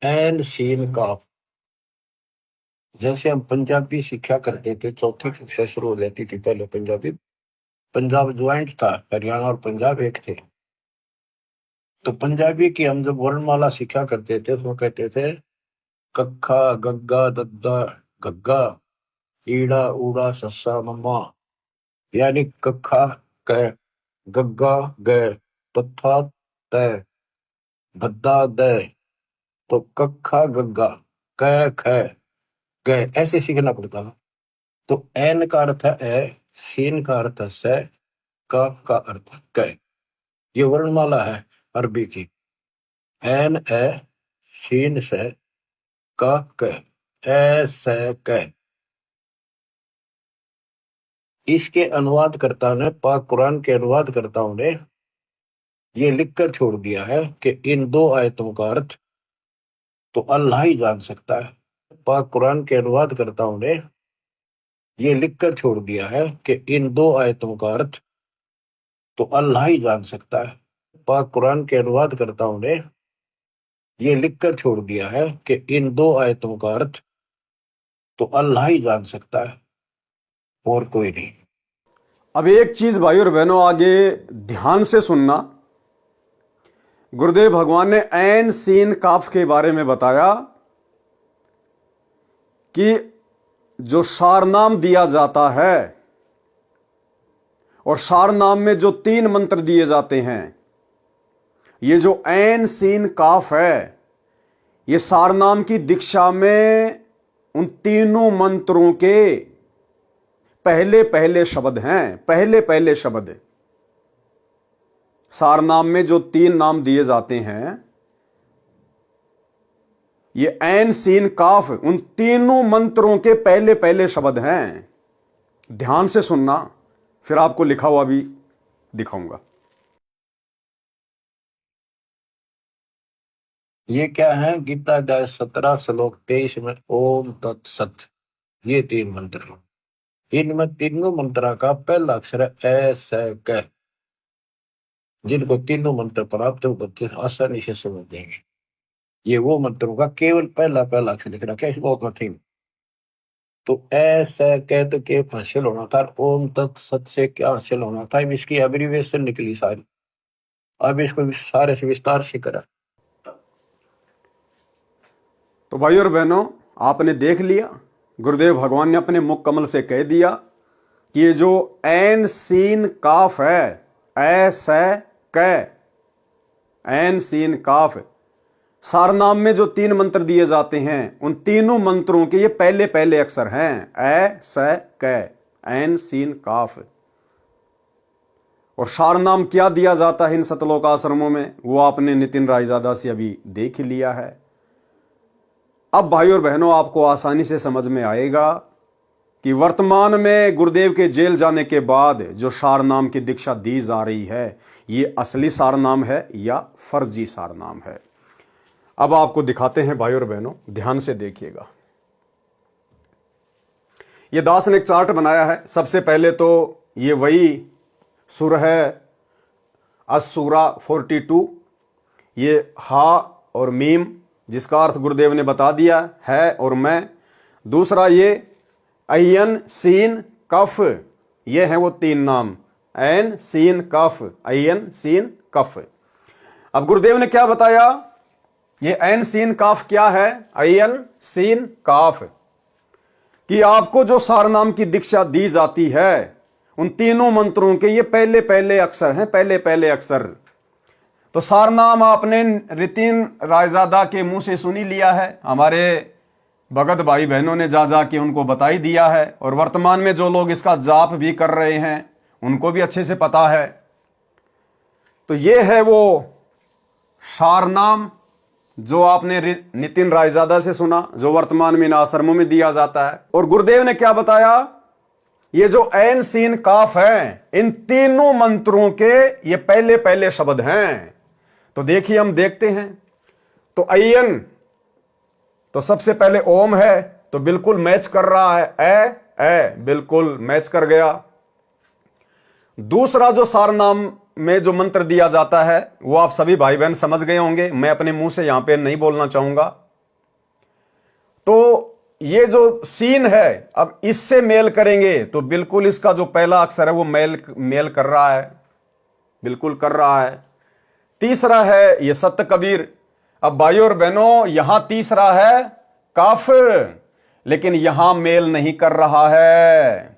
एन सीन काफ। जैसे हम पंजाबी सीखा करते थे, चौथी कक्षा शुरू हो जाती थी पहले पंजाबी, पंजाब ज्वाइंट था, हरियाणा और पंजाब एक थे। तो पंजाबी की हम जब वर्णमाला सीखा करते थे तो कहते थे कक्खा गग्गा दद्दा गग्गा ईड़ा ऊड़ा सस्सा मम्मा, यानी कक्खा क, गग्गा ग, तथा तय, गद्दा दय। तो कक्खा गग्गा क ख ग ऐसे सीखना पड़ता है। तो एन का अर्थ है ए, सीन का अर्थ है से, काफ का अर्थ है क। ये वर्णमाला है अरबी की, एन ए, सीन से, काफ क, ए से क। इसके अनुवादकर्ता ने, पाक कुरान के अनुवादकर्ताओं ने ये लिखकर छोड़ दिया है कि इन 2 आयतों का अर्थ तो अल्लाह ही जान सकता है। पाक कुरान के अनुवादकर्ताओं ने ये लिखकर छोड़ दिया है कि इन 2 आयतों का अर्थ तो अल्लाह ही जान सकता है। पाक कुरान के अनुवादकर्ताओं ने ये लिखकर छोड़ दिया है कि इन 2 आयतों का अर्थ तो अल्लाह ही जान सकता है और कोई नहीं। अब एक चीज भाई और बहनों आगे ध्यान से सुनना, गुरुदेव भगवान ने ऐन सीन काफ के बारे में बताया कि जो सारनाम दिया जाता है, और सारनाम में जो 3 मंत्र दिए जाते हैं, ये जो ऐन सीन काफ है, ये सारनाम की दीक्षा में उन तीनों मंत्रों के पहले पहले शब्द हैं, पहले पहले शब्द। सारनाम में जो 3 नाम दिए जाते हैं, ये ऐन सीन काफ उन तीनों मंत्रों के पहले पहले शब्द हैं। ध्यान से सुनना, फिर आपको लिखा हुआ भी दिखाऊंगा। ये क्या है? गीता अध्याय 17 श्लोक 23 में ओम तत्सत, ये 3 मंत्र। इनमें तीनों मंत्रा का पहला अक्षर है ए से क। जिनको तीनों मंत्र प्राप्त है वो बच्चे आसानी से समझ देंगे। ये वो मंत्रों का केवल पहला पहला अक्षर लिख रखा है, बहुत नथिंग। तो ऐसे कहते के हासिल होना था, ओम तत्सत से क्या हासिल होना था, अब इसकी एब्रीविएशन निकली सारी। अब इसको सारे से विस्तार से करा। तो भाई और बहनों, आपने देख लिया, गुरुदेव भगवान ने अपने मुख कमल से कह दिया कि ये जो ऐन सीन काफ है, ऐसे क, ऐन सीन काफ, सारनाम में जो 3 मंत्र दिए जाते हैं, उन तीनों मंत्रों के ये पहले पहले अक्षर हैं, ऐ से क, ऐन सीन काफ। और सारनाम क्या दिया जाता है इन सतलोक आश्रमों में, वो आपने नितिन रायजादा से अभी देख लिया है। अब भाई और बहनों, आपको आसानी से समझ में आएगा कि वर्तमान में गुरुदेव के जेल जाने के बाद जो सारनाम की दीक्षा दी जा रही है, ये असली सारनाम है या फर्जी सारनाम है। अब आपको दिखाते हैं भाई और बहनों, ध्यान से देखिएगा। ये दास ने एक चार्ट बनाया है। सबसे पहले तो ये वही सुर है असुरा 42, ये हा और मीम, जिसका अर्थ गुरुदेव ने बता दिया है और मैं। दूसरा ये अयन सीन कफ, ये हैं वो 3 नाम, ऐन सीन कफ, अयन सीन कफ। अब गुरुदेव ने क्या बताया, ये ऐन सीन काफ क्या है, अयन सीन काफ, कि आपको जो सारनाम की दीक्षा दी जाती है, उन तीनों मंत्रों के ये पहले पहले अक्षर हैं, पहले पहले अक्षर। तो सारनाम आपने नितिन रायजादा के मुंह से सुनी लिया है, हमारे भगत भाई बहनों ने जा जा के उनको बता ही दिया है, और वर्तमान में जो लोग इसका जाप भी कर रहे हैं उनको भी अच्छे से पता है। तो ये है वो सारनाम जो आपने नितिन रायजादा से सुना, जो वर्तमान में इन आश्रमों में दिया जाता है। और गुरुदेव ने क्या बताया, ये जो ऐन सीन काफ है, इन तीनों मंत्रों के ये पहले पहले शब्द हैं। तो देखिए, हम देखते हैं। तो अयन, तो सबसे पहले ओम है, तो बिल्कुल मैच कर रहा है, ए बिल्कुल मैच कर गया। दूसरा जो सारनाम में जो मंत्र दिया जाता है, वो आप सभी भाई बहन समझ गए होंगे, मैं अपने मुंह से यहां पे नहीं बोलना चाहूंगा। तो ये जो सीन है, अब इससे मेल करेंगे तो बिल्कुल इसका जो पहला अक्षर है वो मेल कर रहा है, बिल्कुल कर रहा है। तीसरा है ये सत्य कबीर। अब भाइयों और बहनों, यहां तीसरा है काफ, लेकिन यहां मेल नहीं कर रहा है।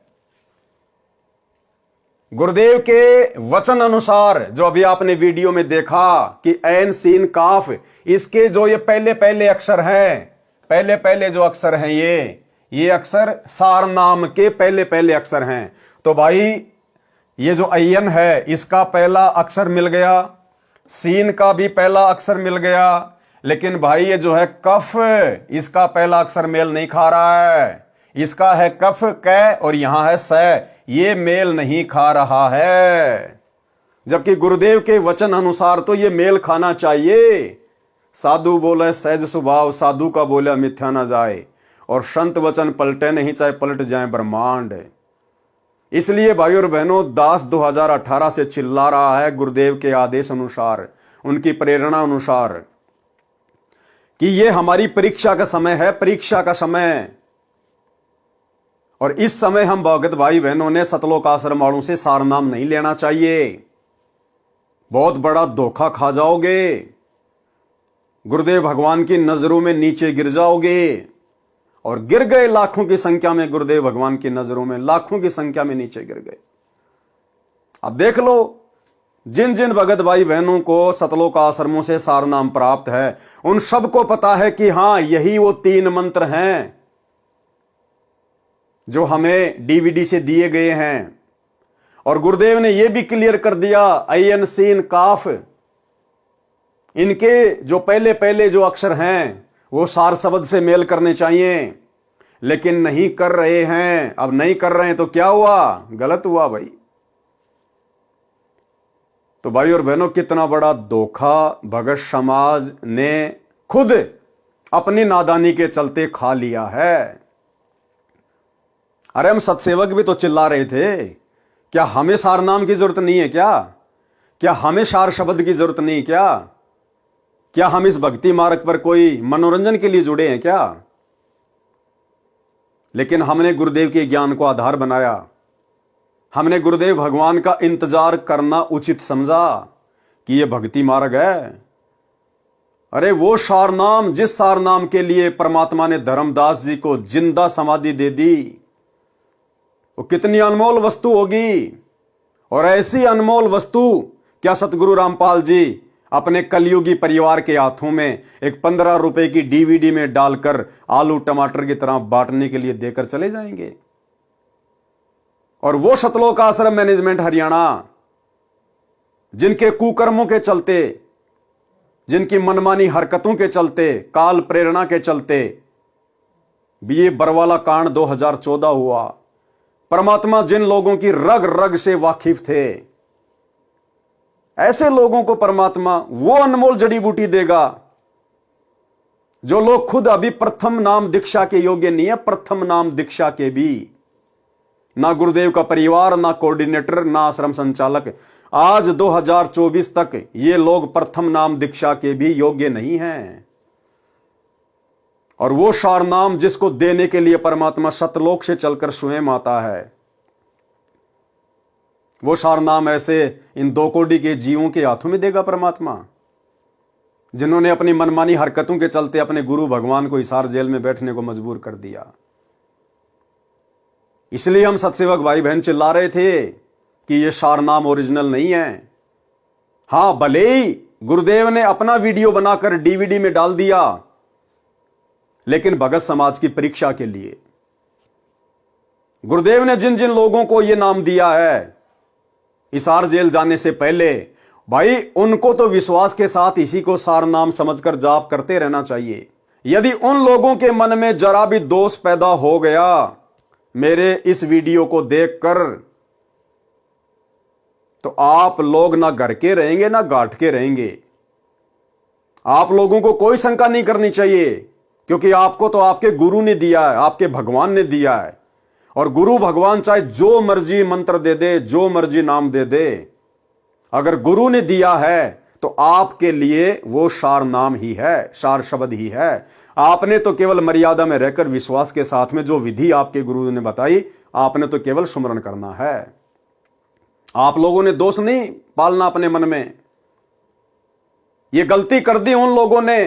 गुरुदेव के वचन अनुसार, जो अभी आपने वीडियो में देखा कि ऐन सीन काफ, इसके जो ये पहले पहले अक्षर हैं, पहले पहले जो अक्षर हैं, ये अक्षर सारनाम के पहले पहले अक्षर हैं। तो भाई ये जो अयन है, इसका पहला अक्षर मिल गया, सीन का भी पहला अक्षर मिल गया, लेकिन भाई ये जो है कफ, इसका पहला अक्षर मेल नहीं खा रहा है। इसका है कफ कै और यहां है स, ये मेल नहीं खा रहा है। जबकि गुरुदेव के वचन अनुसार तो ये मेल खाना चाहिए। साधु बोले सहज स्वभाव, साधु का बोला मिथ्या ना जाए, और संत वचन पलटे नहीं चाहे पलट जाए ब्रह्मांड। इसलिए भाई और बहनों, दास 2018 से चिल्ला रहा है गुरुदेव के आदेश अनुसार, उनकी प्रेरणा अनुसार, कि ये हमारी परीक्षा का समय है, परीक्षा का समय। और इस समय हम भगत भाई बहनों ने सतलोक आश्रम वालों से सारनाम नहीं लेना चाहिए, बहुत बड़ा धोखा खा जाओगे, गुरुदेव भगवान की नजरों में नीचे गिर जाओगे। और गिर गए लाखों की संख्या में, गुरुदेव भगवान की नजरों में लाखों की संख्या में नीचे गिर गए। अब देख लो जिन जिन भगत भाई बहनों को सतलोक आश्रमों से सार नाम प्राप्त है, उन सबको पता है कि हां यही वो 3 मंत्र हैं जो हमें डीवीडी से दिए गए हैं। और गुरुदेव ने यह भी क्लियर कर दिया, अयन सीन काफ, इनके जो पहले पहले जो अक्षर हैं वो सार शब्द से मेल करने चाहिए, लेकिन नहीं कर रहे हैं। अब नहीं कर रहे हैं तो क्या हुआ? गलत हुआ भाई। तो भाई और बहनों, कितना बड़ा धोखा भगत समाज ने खुद अपनी नादानी के चलते खा लिया है। अरे हम सत्सेवक भी तो चिल्ला रहे थे, क्या हमें सार नाम की जरूरत नहीं है क्या? क्या हमें सार शब्द की जरूरत नहीं? क्या हम इस भक्ति मार्ग पर कोई मनोरंजन के लिए जुड़े हैं क्या? लेकिन हमने गुरुदेव के ज्ञान को आधार बनाया, हमने गुरुदेव भगवान का इंतजार करना उचित समझा कि यह भक्ति मार्ग है। अरे वो सार नाम, जिस सार नाम के लिए परमात्मा ने धर्मदास जी को जिंदा समाधि दे दी, वो कितनी अनमोल वस्तु होगी। और ऐसी अनमोल वस्तु क्या सतगुरु रामपाल जी अपने कलयुगी परिवार के हाथों में एक 15 रुपए की डीवीडी में डालकर आलू टमाटर की तरह बांटने के लिए देकर चले जाएंगे? और वो सतलोक आश्रम मैनेजमेंट हरियाणा, जिनके कुकर्मों के चलते, जिनकी मनमानी हरकतों के चलते, काल प्रेरणा के चलते भी ये बरवाला कांड 2014 हुआ। परमात्मा जिन लोगों की रग रग से वाकिफ थे, ऐसे लोगों को परमात्मा वो अनमोल जड़ी बूटी देगा जो लोग खुद अभी प्रथम नाम दीक्षा के योग्य नहीं है। प्रथम नाम दीक्षा के भी ना गुरुदेव का परिवार, ना कोऑर्डिनेटर, ना आश्रम संचालक, आज 2024 तक ये लोग प्रथम नाम दीक्षा के भी योग्य नहीं हैं। और वो सार नाम जिसको देने के लिए परमात्मा सतलोक से चलकर स्वयं आता है, वो सार नाम ऐसे इन 2 कोटि के जीवों के हाथों में देगा परमात्मा, जिन्होंने अपनी मनमानी हरकतों के चलते अपने गुरु भगवान को हिसार जेल में बैठने को मजबूर कर दिया। इसलिए हम सत्सेवक भाई बहन चिल्ला रहे थे कि ये सार नाम ओरिजिनल नहीं है। हां, भले ही गुरुदेव ने अपना वीडियो बनाकर डीवीडी में डाल दिया, लेकिन भगत समाज की परीक्षा के लिए गुरुदेव ने जिन जिन लोगों को यह नाम दिया है हिसार जेल जाने से पहले, भाई उनको तो विश्वास के साथ इसी को सार नाम समझकर जाप करते रहना चाहिए। यदि उन लोगों के मन में जरा भी दोष पैदा हो गया मेरे इस वीडियो को देखकर, तो आप लोग ना घर के रहेंगे ना घाट के रहेंगे। आप लोगों को कोई शंका नहीं करनी चाहिए, क्योंकि आपको तो आपके गुरु ने दिया है, आपके भगवान ने दिया है। और गुरु भगवान चाहे जो मर्जी मंत्र दे दे, जो मर्जी नाम दे दे, अगर गुरु ने दिया है तो आपके लिए वो सार नाम ही है, सार शब्द ही है। आपने तो केवल मर्यादा में रहकर विश्वास के साथ में जो विधि आपके गुरु ने बताई, आपने तो केवल सुमरण करना है। आप लोगों ने दोष नहीं पालना अपने मन में। ये गलती कर दी उन लोगों ने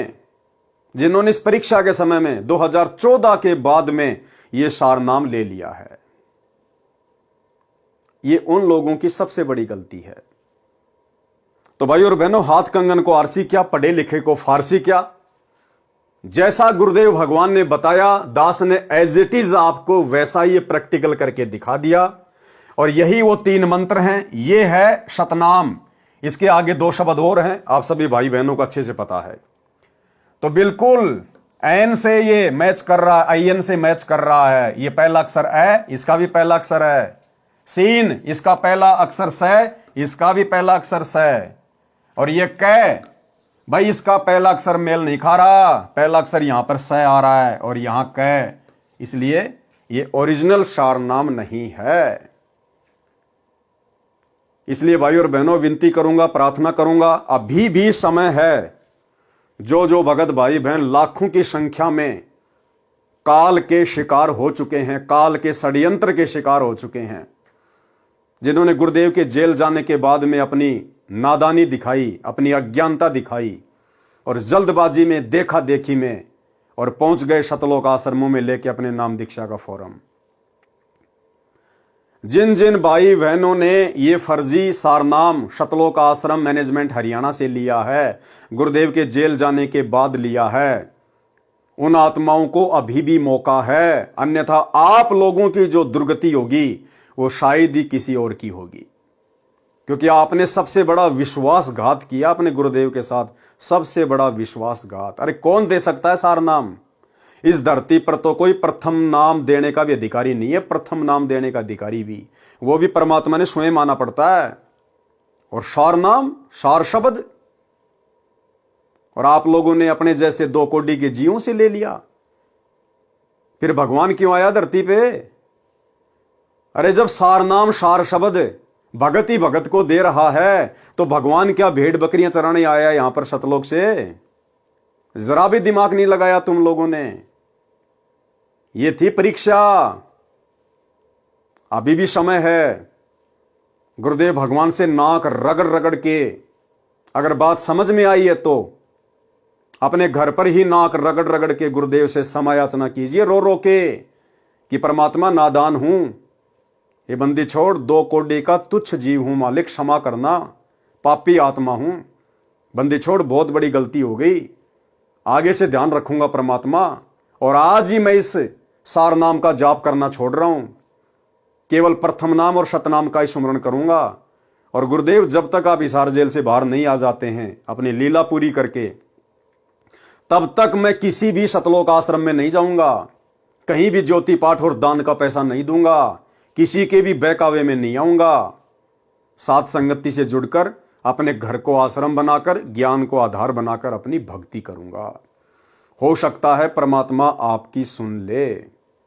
जिन्होंने इस परीक्षा के समय में 2014 के बाद में यह सार नाम ले लिया है। यह उन लोगों की सबसे बड़ी गलती है। तो भाई और बहनों, हाथ कंगन को आरसी क्या, पढ़े लिखे को फारसी क्या। जैसा गुरुदेव भगवान ने बताया, दास ने एज इट इज आपको वैसा ही प्रैक्टिकल करके दिखा दिया। और यही वो 3 मंत्र हैं। ये है सतनाम, इसके आगे 2 शब्द और हैं, आप सभी भाई बहनों को अच्छे से पता है। तो बिल्कुल एन से ये मैच कर रहा है, आईएन से मैच कर रहा है। ये पहला अक्षर ए, इसका भी पहला अक्षर है। सीन, इसका पहला अक्षर स, इसका भी पहला अक्षर स। और ये कै, भाई इसका पहला अक्षर मेल नहीं खा रहा, पहला अक्षर यहां पर स आ रहा है और यहां कै, इसलिए ये ओरिजिनल सार नाम नहीं है। इसलिए भाई और बहनों, विनती करूंगा, प्रार्थना करूंगा, अभी भी समय है। जो भगत भाई बहन लाखों की संख्या में काल के शिकार हो चुके हैं, काल के षड्यंत्र के शिकार हो चुके हैं, जिन्होंने गुरुदेव के जेल जाने के बाद में अपनी नादानी दिखाई, अपनी अज्ञानता दिखाई और जल्दबाजी में, देखा देखी में, और पहुंच गए सतलोक आश्रमों में लेके अपने नाम दीक्षा का फॉर्म। जिन जिन भाई बहनों ने ये फर्जी सारनाम शतलोक आश्रम मैनेजमेंट हरियाणा से लिया है, गुरुदेव के जेल जाने के बाद लिया है, उन आत्माओं को अभी भी मौका है, अन्यथा आप लोगों की जो दुर्गति होगी वो शायद ही किसी और की होगी। क्योंकि आपने सबसे बड़ा विश्वासघात किया अपने गुरुदेव के साथ, सबसे बड़ा विश्वासघात। अरे कौन दे सकता है सारनाम? इस धरती पर तो कोई प्रथम नाम देने का भी अधिकारी नहीं है, प्रथम नाम देने का अधिकारी भी वो भी परमात्मा ने स्वयं माना पड़ता है। और सार नाम, सार शब्द, और आप लोगों ने अपने जैसे 2 कोड़ी के जीवों से ले लिया। फिर भगवान क्यों आया धरती पे? अरे जब सार नाम सार शब्द भगत ही भगत को दे रहा है तो भगवान क्या भेड़ बकरियां चराने आया यहां पर सतलोक से? जरा भी दिमाग नहीं लगाया तुम लोगों ने। ये थी परीक्षा, अभी भी समय है। गुरुदेव भगवान से नाक रगड़ रगड़ के अगर बात समझ में आई है तो अपने घर पर ही नाक रगड़ रगड़ के गुरुदेव से समायाचना कीजिए, रो रो के, कि परमात्मा नादान हूं, ये बंदी छोड़, 2 कोड़ी का तुच्छ जीव हूं मालिक, क्षमा करना, पापी आत्मा हूं, बंदी छोड़, बहुत बड़ी गलती हो गई, आगे से ध्यान रखूंगा परमात्मा, और आज ही मैं इस सार नाम का जाप करना छोड़ रहा हूं, केवल प्रथम नाम और शतनाम का ही स्मरण करूंगा। और गुरुदेव जब तक आप हिसार जेल से बाहर नहीं आ जाते हैं अपनी लीला पूरी करके, तब तक मैं किसी भी सतलोक आश्रम में नहीं जाऊंगा, कहीं भी ज्योति पाठ और दान का पैसा नहीं दूंगा, किसी के भी बहकावे में नहीं आऊंगा। सात संगति से जुड़कर अपने घर को आश्रम बनाकर, ज्ञान को आधार बनाकर अपनी भक्ति करूंगा। हो सकता है परमात्मा आपकी सुन ले,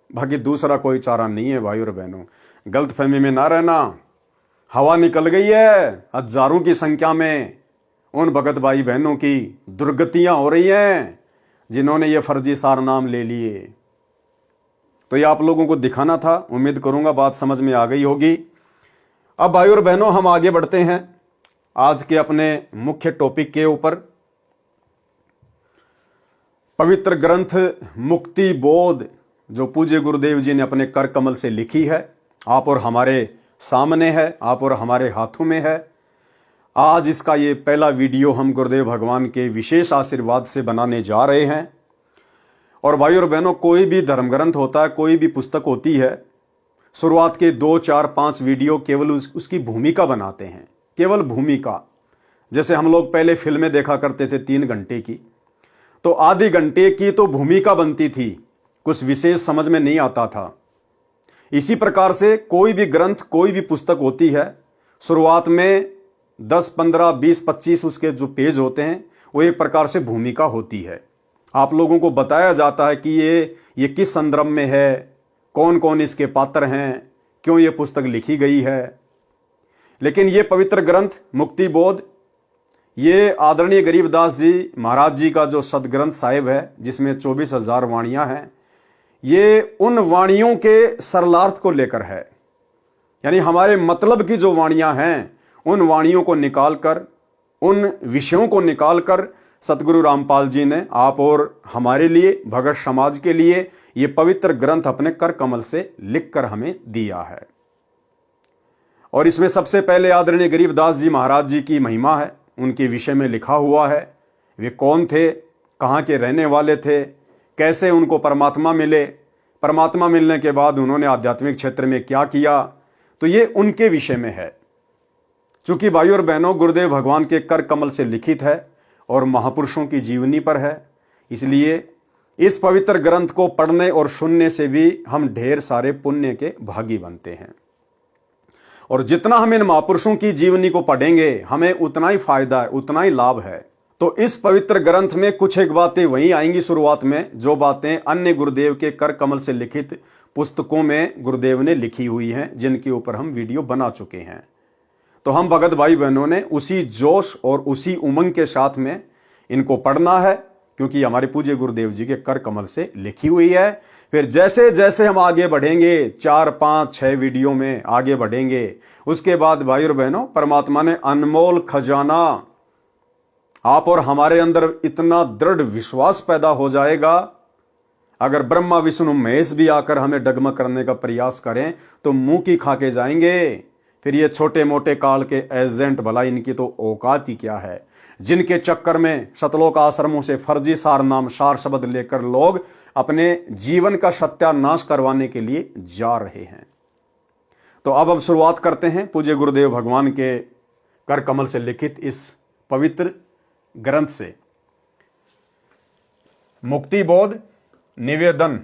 बाकी दूसरा कोई चारा नहीं है। भाई और बहनों, गलतफहमी में ना रहना। हवा निकल गई है हजारों की संख्या में उन भगत भाई बहनों की, दुर्गतियां हो रही हैं जिन्होंने ये फर्जी सार नाम ले लिए। तो ये आप लोगों को दिखाना था, उम्मीद करूंगा बात समझ में आ गई होगी। अब भाई और बहनों, हम आगे बढ़ते हैं आज के अपने मुख्य टॉपिक के ऊपर। पवित्र ग्रंथ मुक्ति बोध जो पूज्य गुरुदेव जी ने अपने कर कमल से लिखी है, आप और हमारे सामने है, आप और हमारे हाथों में है। आज इसका ये पहला वीडियो हम गुरुदेव भगवान के विशेष आशीर्वाद से बनाने जा रहे हैं। और भाई और बहनों, कोई भी धर्म ग्रंथ होता है, कोई भी पुस्तक होती है, शुरुआत के 2, 4, 5 वीडियो केवल उसकी भूमिका बनाते हैं, केवल भूमिका। जैसे हम लोग पहले फिल्में देखा करते थे 3 घंटे की, तो आधे घंटे की तो भूमिका बनती थी, कुछ विशेष समझ में नहीं आता था। इसी प्रकार से कोई भी ग्रंथ, कोई भी पुस्तक होती है, शुरुआत में 10, 15, 20, 25 उसके जो पेज होते हैं वो एक प्रकार से भूमिका होती है। आप लोगों को बताया जाता है कि ये किस संदर्भ में है, कौन कौन इसके पात्र हैं, क्यों ये पुस्तक लिखी गई है। लेकिन ये पवित्र ग्रंथ मुक्ति बोध, ये आदरणीय गरीबदास जी महाराज जी का जो सदग्रंथ साहिब है, जिसमें 24,000 वाणियां हैं, ये उन वाणियों के सरलार्थ को लेकर है। यानी हमारे मतलब की जो वाणियां हैं, उन वाणियों को निकालकर, उन विषयों को निकालकर सतगुरु रामपाल जी ने आप और हमारे लिए, भगत समाज के लिए, ये पवित्र ग्रंथ अपने कर कमल से लिखकर हमें दिया है। और इसमें सबसे पहले आदरणीय गरीबदास जी महाराज जी की महिमा है, उनके विषय में लिखा हुआ है। वे कौन थे, कहाँ के रहने वाले थे, कैसे उनको परमात्मा मिले, परमात्मा मिलने के बाद उन्होंने आध्यात्मिक क्षेत्र में क्या किया, तो ये उनके विषय में है। चूंकि भाई और बहनों, गुरुदेव भगवान के कर कमल से लिखित है और महापुरुषों की जीवनी पर है, इसलिए इस पवित्र ग्रंथ को पढ़ने और सुनने से भी हम ढेर सारे पुण्य के भागी बनते हैं। और जितना हम इन महापुरुषों की जीवनी को पढ़ेंगे, हमें उतना ही फायदा है, उतना ही लाभ है। तो इस पवित्र ग्रंथ में कुछ एक बातें वहीं आएंगी शुरुआत में, जो बातें अन्य गुरुदेव के कर कमल से लिखित पुस्तकों में गुरुदेव ने लिखी हुई हैं, जिनके ऊपर हम वीडियो बना चुके हैं। तो हम भगत भाई बहनों ने उसी जोश और उसी उमंग के साथ में इनको पढ़ना है, क्योंकि हमारे पूज्य गुरुदेव जी के कर कमल से लिखी हुई है। फिर जैसे जैसे हम आगे बढ़ेंगे, 4, 5, 6 वीडियो में आगे बढ़ेंगे, उसके बाद भाई और बहनों, परमात्मा ने अनमोल खजाना आप और हमारे अंदर इतना दृढ़ विश्वास पैदा हो जाएगा, अगर ब्रह्मा विष्णु महेश भी आकर हमें डगमग करने का प्रयास करें तो मुंह की खा के जाएंगे। फिर ये छोटे मोटे काल के एजेंट, भला इनकी तो औकात ही क्या है, जिनके चक्कर में सतलोक आश्रमों से फर्जी सार नाम सार शब्द लेकर लोग अपने जीवन का सत्यानाश करवाने के लिए जा रहे हैं। तो अब शुरुआत करते हैं पूज्य गुरुदेव भगवान के कर कमल से लिखित इस पवित्र ग्रंथ से। मुक्ति बोध निवेदन।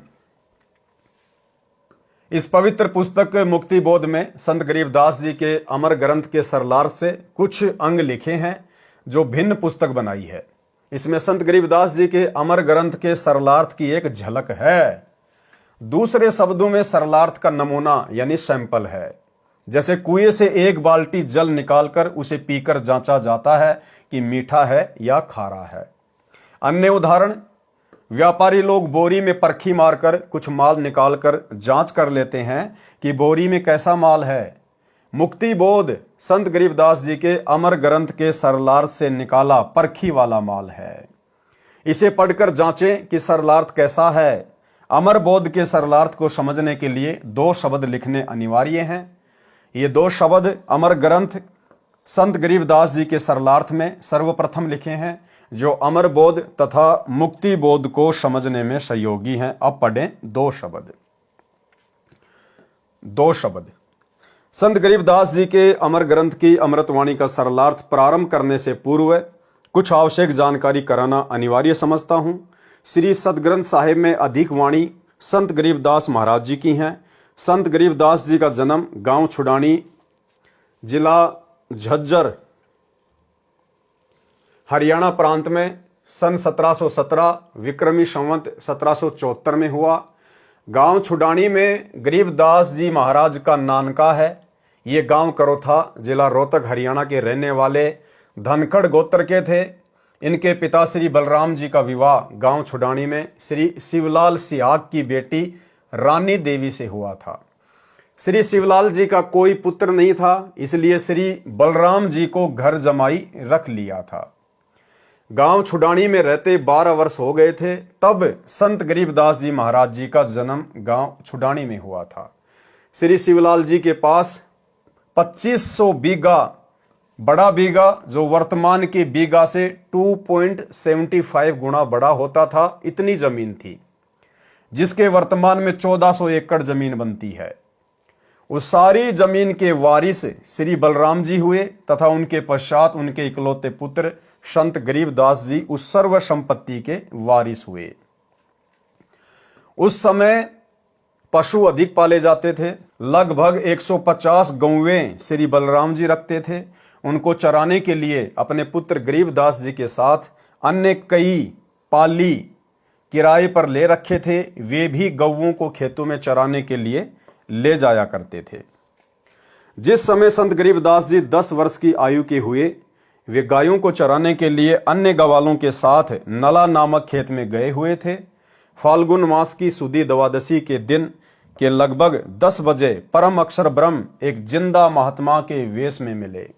इस पवित्र पुस्तक मुक्ति बोध में संत गरीबदास जी के अमर ग्रंथ के सरलार्थ से कुछ अंग लिखे हैं जो भिन्न पुस्तक बनाई है। इसमें संत गरीबदास जी के अमर ग्रंथ के सरलार्थ की एक झलक है। दूसरे शब्दों में सरलार्थ का नमूना यानी सैंपल है। जैसे कुएं से एक बाल्टी जल निकालकर उसे पीकर जांचा जाता है कि मीठा है या खारा है। अन्य उदाहरण, व्यापारी लोग बोरी में परखी मारकर कुछ माल निकालकर जांच कर लेते हैं कि बोरी में कैसा माल है। मुक्ति बोध संत गरीबदास जी के अमर ग्रंथ के सरलार्थ से निकाला परखी वाला माल है। इसे पढ़कर जांचें कि सरलार्थ कैसा है। अमर बोध के सरलार्थ को समझने के लिए 2 शब्द लिखने अनिवार्य हैं। ये 2 शब्द अमर ग्रंथ संत गरीबदास जी के सरलार्थ में सर्वप्रथम लिखे हैं, जो अमर बोध तथा मुक्ति बोध को समझने में सहयोगी हैं। अब पढ़ें 2 शब्द। 2 शब्द। संत गरीबदास जी के अमर ग्रंथ की अमृतवाणी का सरलार्थ प्रारंभ करने से पूर्व कुछ आवश्यक जानकारी कराना अनिवार्य समझता हूं। श्री सदग्रंथ साहिब में अधिक वाणी संत गरीबदास महाराज जी की हैं। संत गरीबदास जी का जन्म गांव छुडानी, जिला झज्जर, हरियाणा प्रांत में सन 1717 विक्रमी संवत 1774 में हुआ। गांव छुडानी में गरीबदास जी महाराज का नानका है। ये गांव करोथा, जिला रोहतक, हरियाणा के रहने वाले धनखड़ गोत्र के थे। इनके पिता श्री बलराम जी का विवाह गांव छुडानी में श्री शिवलाल सिहाग की बेटी रानी देवी से हुआ था। श्री शिवलाल जी का कोई पुत्र नहीं था, इसलिए श्री बलराम जी को घर जमाई रख लिया था। गांव छुडानी में रहते 12 वर्ष हो गए थे, तब संत गरीबदास जी महाराज जी का जन्म गांव छुडानी में हुआ था। श्री शिवलाल जी के पास 2500 बीघा, बड़ा बीघा जो वर्तमान के बीघा से 2.75 गुना बड़ा होता था, इतनी जमीन थी, जिसके वर्तमान में 1400 एकड़ जमीन बनती है। उस सारी जमीन के वारिस श्री बलराम जी हुए तथा उनके पश्चात उनके इकलौते पुत्र संत गरीबदास जी उस सर्व संपत्ति के वारिस हुए। उस समय पशु अधिक पाले जाते थे। लगभग 150 गौवें श्री बलराम जी रखते थे। उनको चराने के लिए अपने पुत्र गरीबदास जी के साथ अन्य कई पाली किराए पर ले रखे थे। वे भी गौवों को खेतों में चराने के लिए ले जाया करते थे। जिस समय संत गरीबदास जी 10 वर्ष की आयु के हुए, वे गायों को चराने के लिए अन्य गवालों के साथ नला नामक खेत में गए हुए थे। फाल्गुन मास की सुदी द्वादशी के दिन के लगभग 10 बजे परम अक्षर ब्रह्म एक जिंदा महात्मा के वेश में मिले।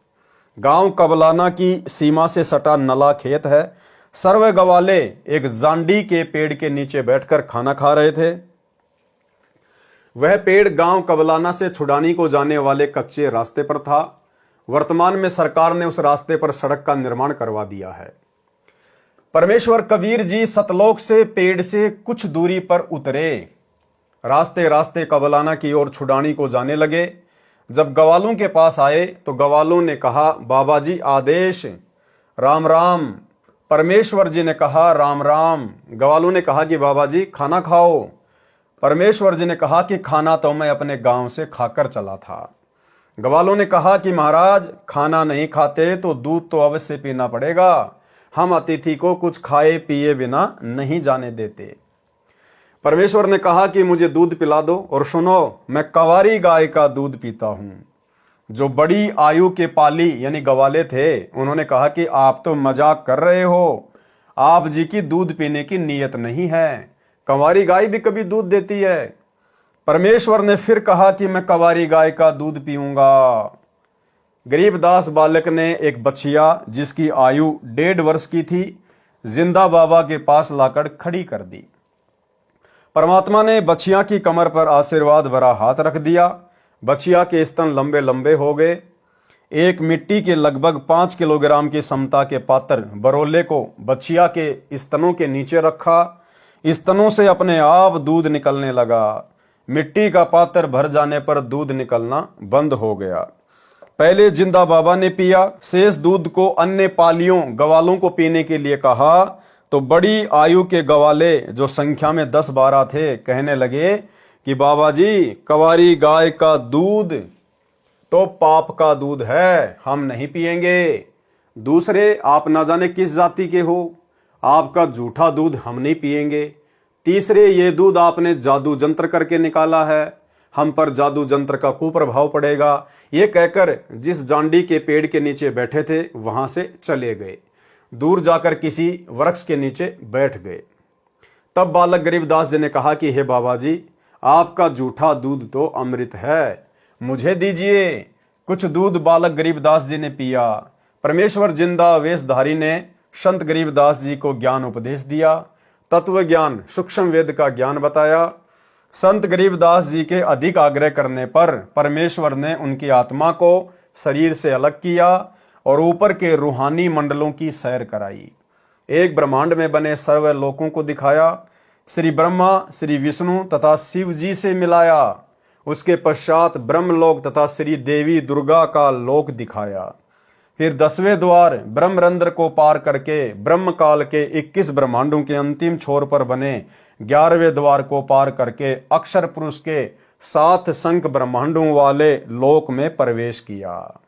गांव कबलाना की सीमा से सटा नला खेत है। सर्व गवाले एक जांडी के पेड़ के नीचे बैठकर खाना खा रहे थे। वह पेड़ गांव कबलाना से छुडानी को जाने वाले कच्चे रास्ते पर था। वर्तमान में सरकार ने उस रास्ते पर सड़क का निर्माण करवा दिया है। परमेश्वर कबीर जी सतलोक से पेड़ से कुछ दूरी पर उतरे। रास्ते रास्ते कबलाना की ओर छुडानी को जाने लगे। जब गवालों के पास आए तो गवालों ने कहा, बाबा जी आदेश। राम राम। परमेश्वर जी ने कहा, राम राम। गवालों ने कहा कि बाबा जी खाना खाओ। परमेश्वर जी ने कहा कि खाना तो मैं अपने गांव से खाकर चला था। गवालों ने कहा कि महाराज खाना नहीं खाते तो दूध तो अवश्य पीना पड़ेगा। हम अतिथि को कुछ खाए पिए बिना नहीं जाने देते। परमेश्वर ने कहा कि मुझे दूध पिला दो, और सुनो, मैं कंवारी गाय का दूध पीता हूं। जो बड़ी आयु के पाली यानी गवाले थे, उन्होंने कहा कि आप तो मजाक कर रहे हो, आप जी की दूध पीने की नीयत नहीं है। कंवारी गाय भी कभी दूध देती है। परमेश्वर ने फिर कहा कि मैं कंवारी गाय का दूध पीऊंगा। गरीबदास बालक ने एक बछिया जिसकी आयु 1.5 वर्ष की थी, जिंदा बाबा के पास लाकर खड़ी कर दी। परमात्मा ने बछिया की कमर पर आशीर्वाद भरा हाथ रख दिया। बछिया के स्तन लंबे लंबे हो गए। एक मिट्टी के लगभग 5 किलोग्राम की समता के पात्र बरोले को बछिया के स्तनों के नीचे रखा। स्तनों से अपने आप दूध निकलने लगा। मिट्टी का पात्र भर जाने पर दूध निकलना बंद हो गया। पहले जिंदा बाबा ने पिया। शेष दूध को अन्य पालियों गवालों को पीने के लिए कहा तो बड़ी आयु के गवाले जो संख्या में 10-12 थे कहने लगे कि बाबा जी, कवारी गाय का दूध तो पाप का दूध है, हम नहीं पिएंगे। दूसरे, आप ना जाने किस जाति के हो, आपका झूठा दूध हम नहीं पिएंगे। तीसरे, ये दूध आपने जादू जंत्र करके निकाला है, हम पर जादू जंत्र का कुप्रभाव पड़ेगा। ये कहकर जिस जांडी के पेड़ के नीचे बैठे थे वहां से चले गए। दूर जाकर किसी वृक्ष के नीचे बैठ गए। तब बालक गरीबदास जी ने कहा कि हे बाबा जी, आपका झूठा दूध तो अमृत है, मुझे दीजिए। कुछ दूध बालक गरीबदास जी ने पिया। परमेश्वर जिंदा वेशधारी ने संत गरीबदास जी को ज्ञान उपदेश दिया, तत्व ज्ञान, सूक्ष्म वेद का ज्ञान बताया। संत गरीबदास जी के अधिक आग्रह करने पर परमेश्वर ने उनकी आत्मा को शरीर से अलग किया और ऊपर के रूहानी मंडलों की सैर कराई। एक ब्रह्मांड में बने सर्व लोकों को दिखाया। श्री ब्रह्मा, श्री विष्णु तथा शिव जी से मिलाया। उसके पश्चात ब्रह्मलोक तथा श्री देवी दुर्गा का लोक दिखाया। फिर 10वें द्वार ब्रह्मरंध्र को पार करके ब्रह्म काल के 21 ब्रह्मांडों के अंतिम छोर पर बने 11वें द्वार को पार करके अक्षर पुरुष के 7 संख ब्रह्मांडों वाले लोक में प्रवेश किया।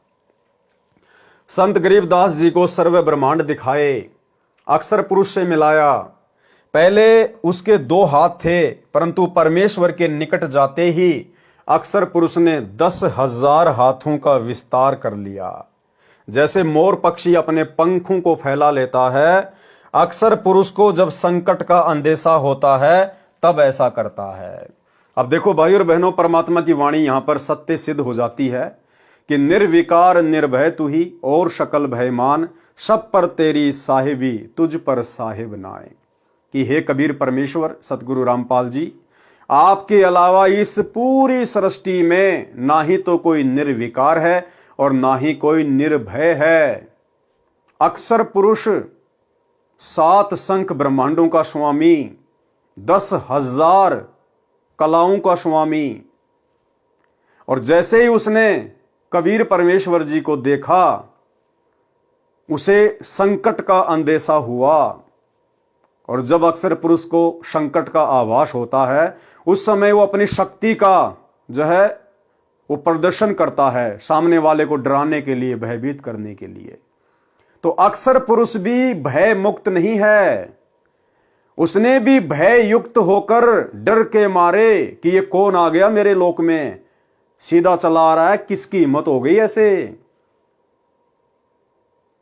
संत गरीबदास जी को सर्व ब्रह्मांड दिखाए, अक्षर पुरुष से मिलाया। पहले उसके 2 हाथ थे, परंतु परमेश्वर के निकट जाते ही अक्षर पुरुष ने 10,000 हाथों का विस्तार कर लिया। जैसे मोर पक्षी अपने पंखों को फैला लेता है, अक्षर पुरुष को जब संकट का अंदेशा होता है तब ऐसा करता है। अब देखो भाई और बहनों, परमात्मा की वाणी यहां पर सत्य सिद्ध हो जाती है कि निर्विकार निर्भय तू ही और शकल भयमान, सब पर तेरी साहिबी तुझ पर साहिब नाए। कि हे कबीर परमेश्वर सतगुरु रामपाल जी, आपके अलावा इस पूरी सृष्टि में ना ही तो कोई निर्विकार है और ना ही कोई निर्भय है। अक्षर पुरुष 7 संख ब्रह्मांडों का स्वामी, 10,000 कलाओं का स्वामी। और जैसे ही उसने कबीर परमेश्वर जी को देखा, उसे संकट का अंदेशा हुआ। और जब अक्षर पुरुष को संकट का आभास होता है, उस समय वो अपनी शक्ति का जो है वो प्रदर्शन करता है, सामने वाले को डराने के लिए, भयभीत करने के लिए। तो अक्षर पुरुष भी भय मुक्त नहीं है, उसने भी भय युक्त होकर डर के मारे कि ये कौन आ गया मेरे लोक में, सीधा चला आ रहा है, किसकी हिम्मत हो गई ऐसे।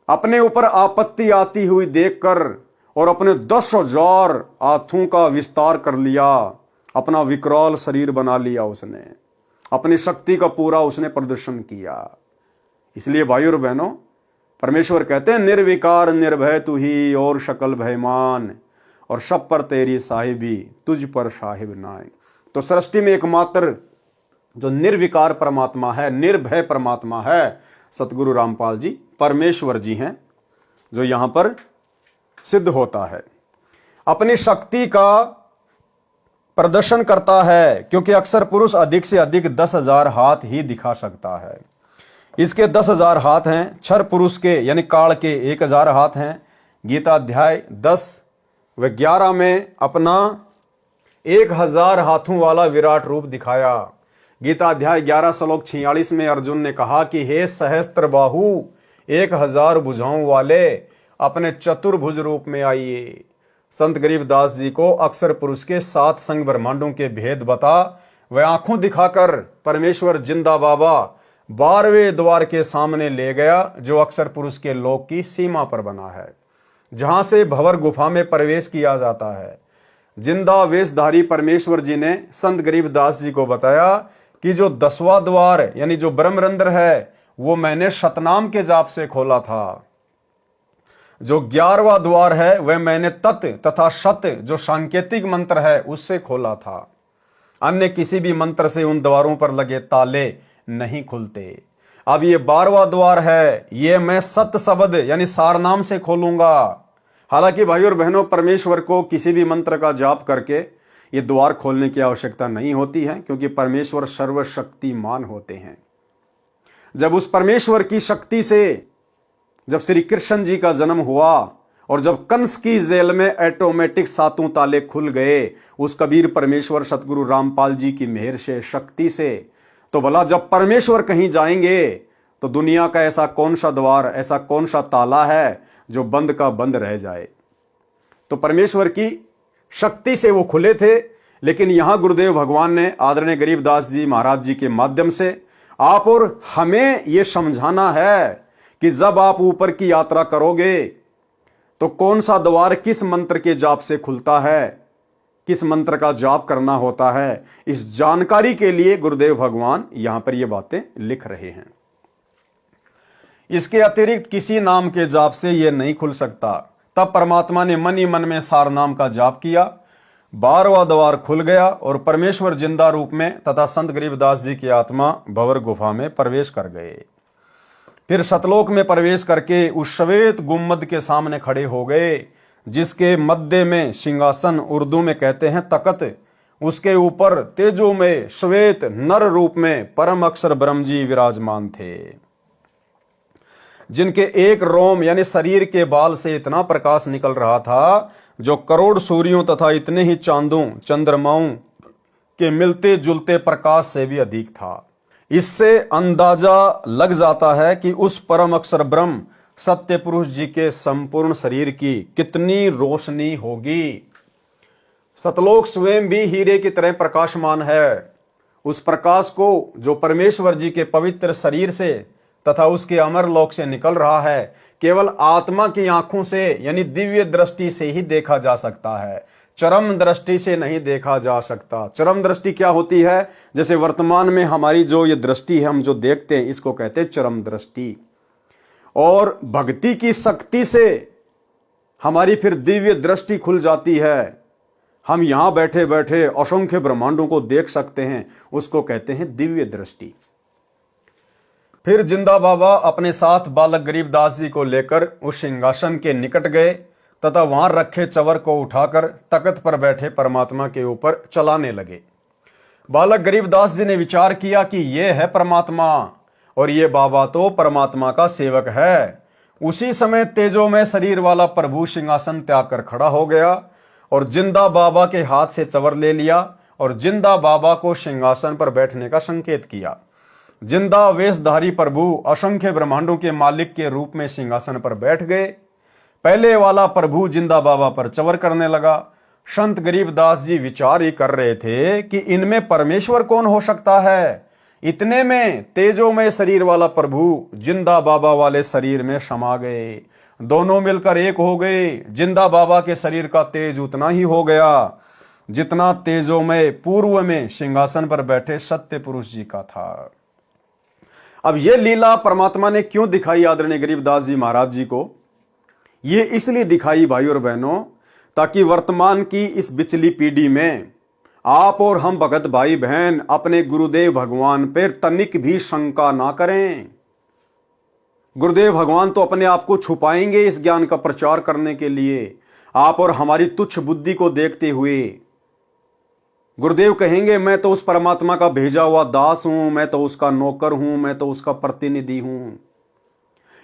अपने ऊपर आपत्ति आती हुई देखकर और अपने 10,000 हाथों का विस्तार कर लिया, अपना विकराल शरीर बना लिया उसने, अपनी शक्ति का पूरा उसने प्रदर्शन किया। इसलिए भाई और बहनों, परमेश्वर कहते हैं निर्विकार निर्भय तू ही और शकल भयमान, और सब पर तेरी साहिबी तुझ पर साहिब नाए। तो सृष्टि में एकमात्र जो निर्विकार परमात्मा है, निर्भय परमात्मा है, सतगुरु रामपाल जी परमेश्वर जी हैं, जो यहां पर सिद्ध होता है। अपनी शक्ति का प्रदर्शन करता है, क्योंकि अक्षर पुरुष अधिक से अधिक 10,000 हाथ ही दिखा सकता है। इसके 10,000 हाथ हैं। क्षर पुरुष के यानी काल के 1,000 हाथ हैं। गीता अध्याय 10 व 11 में अपना 1,000 हाथों वाला विराट रूप दिखाया। गीता अध्याय 11 श्लोक 46 में अर्जुन ने कहा कि हे सहस्त्र बाहु, 1,000 भुजाओं वाले, अपने चतुर्भुज रूप में आइए। संत गरीबदास जी को अक्षर पुरुष के 7 संग ब्रह्मांडों के भेद बता वह आंखों दिखाकर परमेश्वर जिंदा बाबा 12वें द्वार के सामने ले गया, जो अक्षर पुरुष के लोक की सीमा पर बना है, जहां से भंवर गुफा में प्रवेश किया जाता है। जिंदा वेशधारी परमेश्वर जी ने संत गरीबदास जी को बताया कि जो 10वां द्वार यानी जो ब्रह्मरंध्र है, वो मैंने शतनाम के जाप से खोला था। जो 11वां द्वार है वह मैंने तत् तथा शत जो सांकेतिक मंत्र है उससे खोला था। अन्य किसी भी मंत्र से उन द्वारों पर लगे ताले नहीं खुलते। अब ये 12वां द्वार है, ये मैं सत शब्द यानी सारनाम से खोलूंगा। हालांकि भाई और बहनों, परमेश्वर को किसी भी मंत्र का जाप करके ये द्वार खोलने की आवश्यकता नहीं होती है, क्योंकि परमेश्वर सर्वशक्तिमान होते हैं। जब उस परमेश्वर की शक्ति से जब श्री कृष्ण जी का जन्म हुआ और जब कंस की जेल में ऑटोमेटिक 7 ताले खुल गए उस कबीर परमेश्वर सतगुरु रामपाल जी की मेहर से, शक्ति से, तो भला जब परमेश्वर कहीं जाएंगे तो दुनिया का ऐसा कौन सा द्वार, ऐसा कौन सा ताला है जो बंद का बंद रह जाए। तो परमेश्वर की शक्ति से वो खुले थे। लेकिन यहां गुरुदेव भगवान ने आदरणीय गरीबदास जी महाराज जी के माध्यम से आप और हमें यह समझाना है कि जब आप ऊपर की यात्रा करोगे तो कौन सा द्वार किस मंत्र के जाप से खुलता है, किस मंत्र का जाप करना होता है, इस जानकारी के लिए गुरुदेव भगवान यहां पर ये बातें लिख रहे हैं। इसके अतिरिक्त किसी नाम के जाप से यह नहीं खुल सकता। तब परमात्मा ने मन ही मन में सार नाम का जाप किया, 12वां द्वार खुल गया और परमेश्वर जिंदा रूप में तथा संत गरीबदास जी की आत्मा भंवर गुफा में प्रवेश कर गए। फिर सतलोक में प्रवेश करके उस श्वेत गुम्मद के सामने खड़े हो गए, जिसके मध्य में सिंहासन, उर्दू में कहते हैं तकत, उसके ऊपर तेजो में श्वेत नर रूप में परम अक्षर ब्रह्म जी विराजमान थे, जिनके एक रोम यानी शरीर के बाल से इतना प्रकाश निकल रहा था जो करोड़ सूर्यों तथा इतने ही चांदों चंद्रमाओं के मिलते जुलते प्रकाश से भी अधिक था। इससे अंदाजा लग जाता है कि उस परम अक्षर ब्रह्म सत्य पुरुष जी के संपूर्ण शरीर की कितनी रोशनी होगी। सतलोक स्वयं भी हीरे की तरह प्रकाशमान है। उस प्रकाश को जो परमेश्वर जी के पवित्र शरीर से तथा उसके अमर लोक से निकल रहा है, केवल आत्मा की आंखों से यानी दिव्य दृष्टि से ही देखा जा सकता है, चरम दृष्टि से नहीं देखा जा सकता। चरम दृष्टि क्या होती है? जैसे वर्तमान में हमारी जो ये दृष्टि है, हम जो देखते हैं, इसको कहते हैं चरम दृष्टि। और भक्ति की शक्ति से हमारी फिर दिव्य दृष्टि खुल जाती है। हम यहां बैठे बैठे असंख्य ब्रह्मांडों को देख सकते हैं, उसको कहते हैं दिव्य दृष्टि। फिर जिंदा बाबा अपने साथ बालक गरीबदास जी को लेकर उस सिंहासन के निकट गए तथा वहां रखे चवर को उठाकर तख्त पर बैठे परमात्मा के ऊपर चलाने लगे। बालक गरीबदास जी ने विचार किया कि यह है परमात्मा और ये बाबा तो परमात्मा का सेवक है। उसी समय तेजो में शरीर वाला प्रभु सिंहासन त्याग कर खड़ा हो गया और जिंदा बाबा के हाथ से चवर ले लिया और जिंदा बाबा को सिंहासन पर बैठने का संकेत किया। जिंदा वेशधारी प्रभु असंख्य ब्रह्मांडों के मालिक के रूप में सिंहासन पर बैठ गए। पहले वाला प्रभु जिंदा बाबा पर चवर करने लगा। संत गरीबदास जी विचार ही कर रहे थे कि इनमें परमेश्वर कौन हो सकता है। इतने में तेजो में शरीर वाला प्रभु जिंदा बाबा वाले शरीर में समा गए। दोनों मिलकर एक हो गए। जिंदा बाबा के शरीर का तेज उतना ही हो गया जितना तेजो में पूर्व में सिंहासन पर बैठे सत्य पुरुष जी का था। अब यह लीला परमात्मा ने क्यों दिखाई आदरणीय गरीबदास जी महाराज जी को? ये इसलिए दिखाई भाई और बहनों, ताकि वर्तमान की इस बिचली पीढ़ी में आप और हम भगत भाई बहन अपने गुरुदेव भगवान पर तनिक भी शंका ना करें। गुरुदेव भगवान तो अपने आप को छुपाएंगे इस ज्ञान का प्रचार करने के लिए। आप और हमारी तुच्छ बुद्धि को देखते हुए गुरुदेव कहेंगे, मैं तो उस परमात्मा का भेजा हुआ दास हूं, मैं तो उसका नौकर हूं, मैं तो उसका प्रतिनिधि हूं।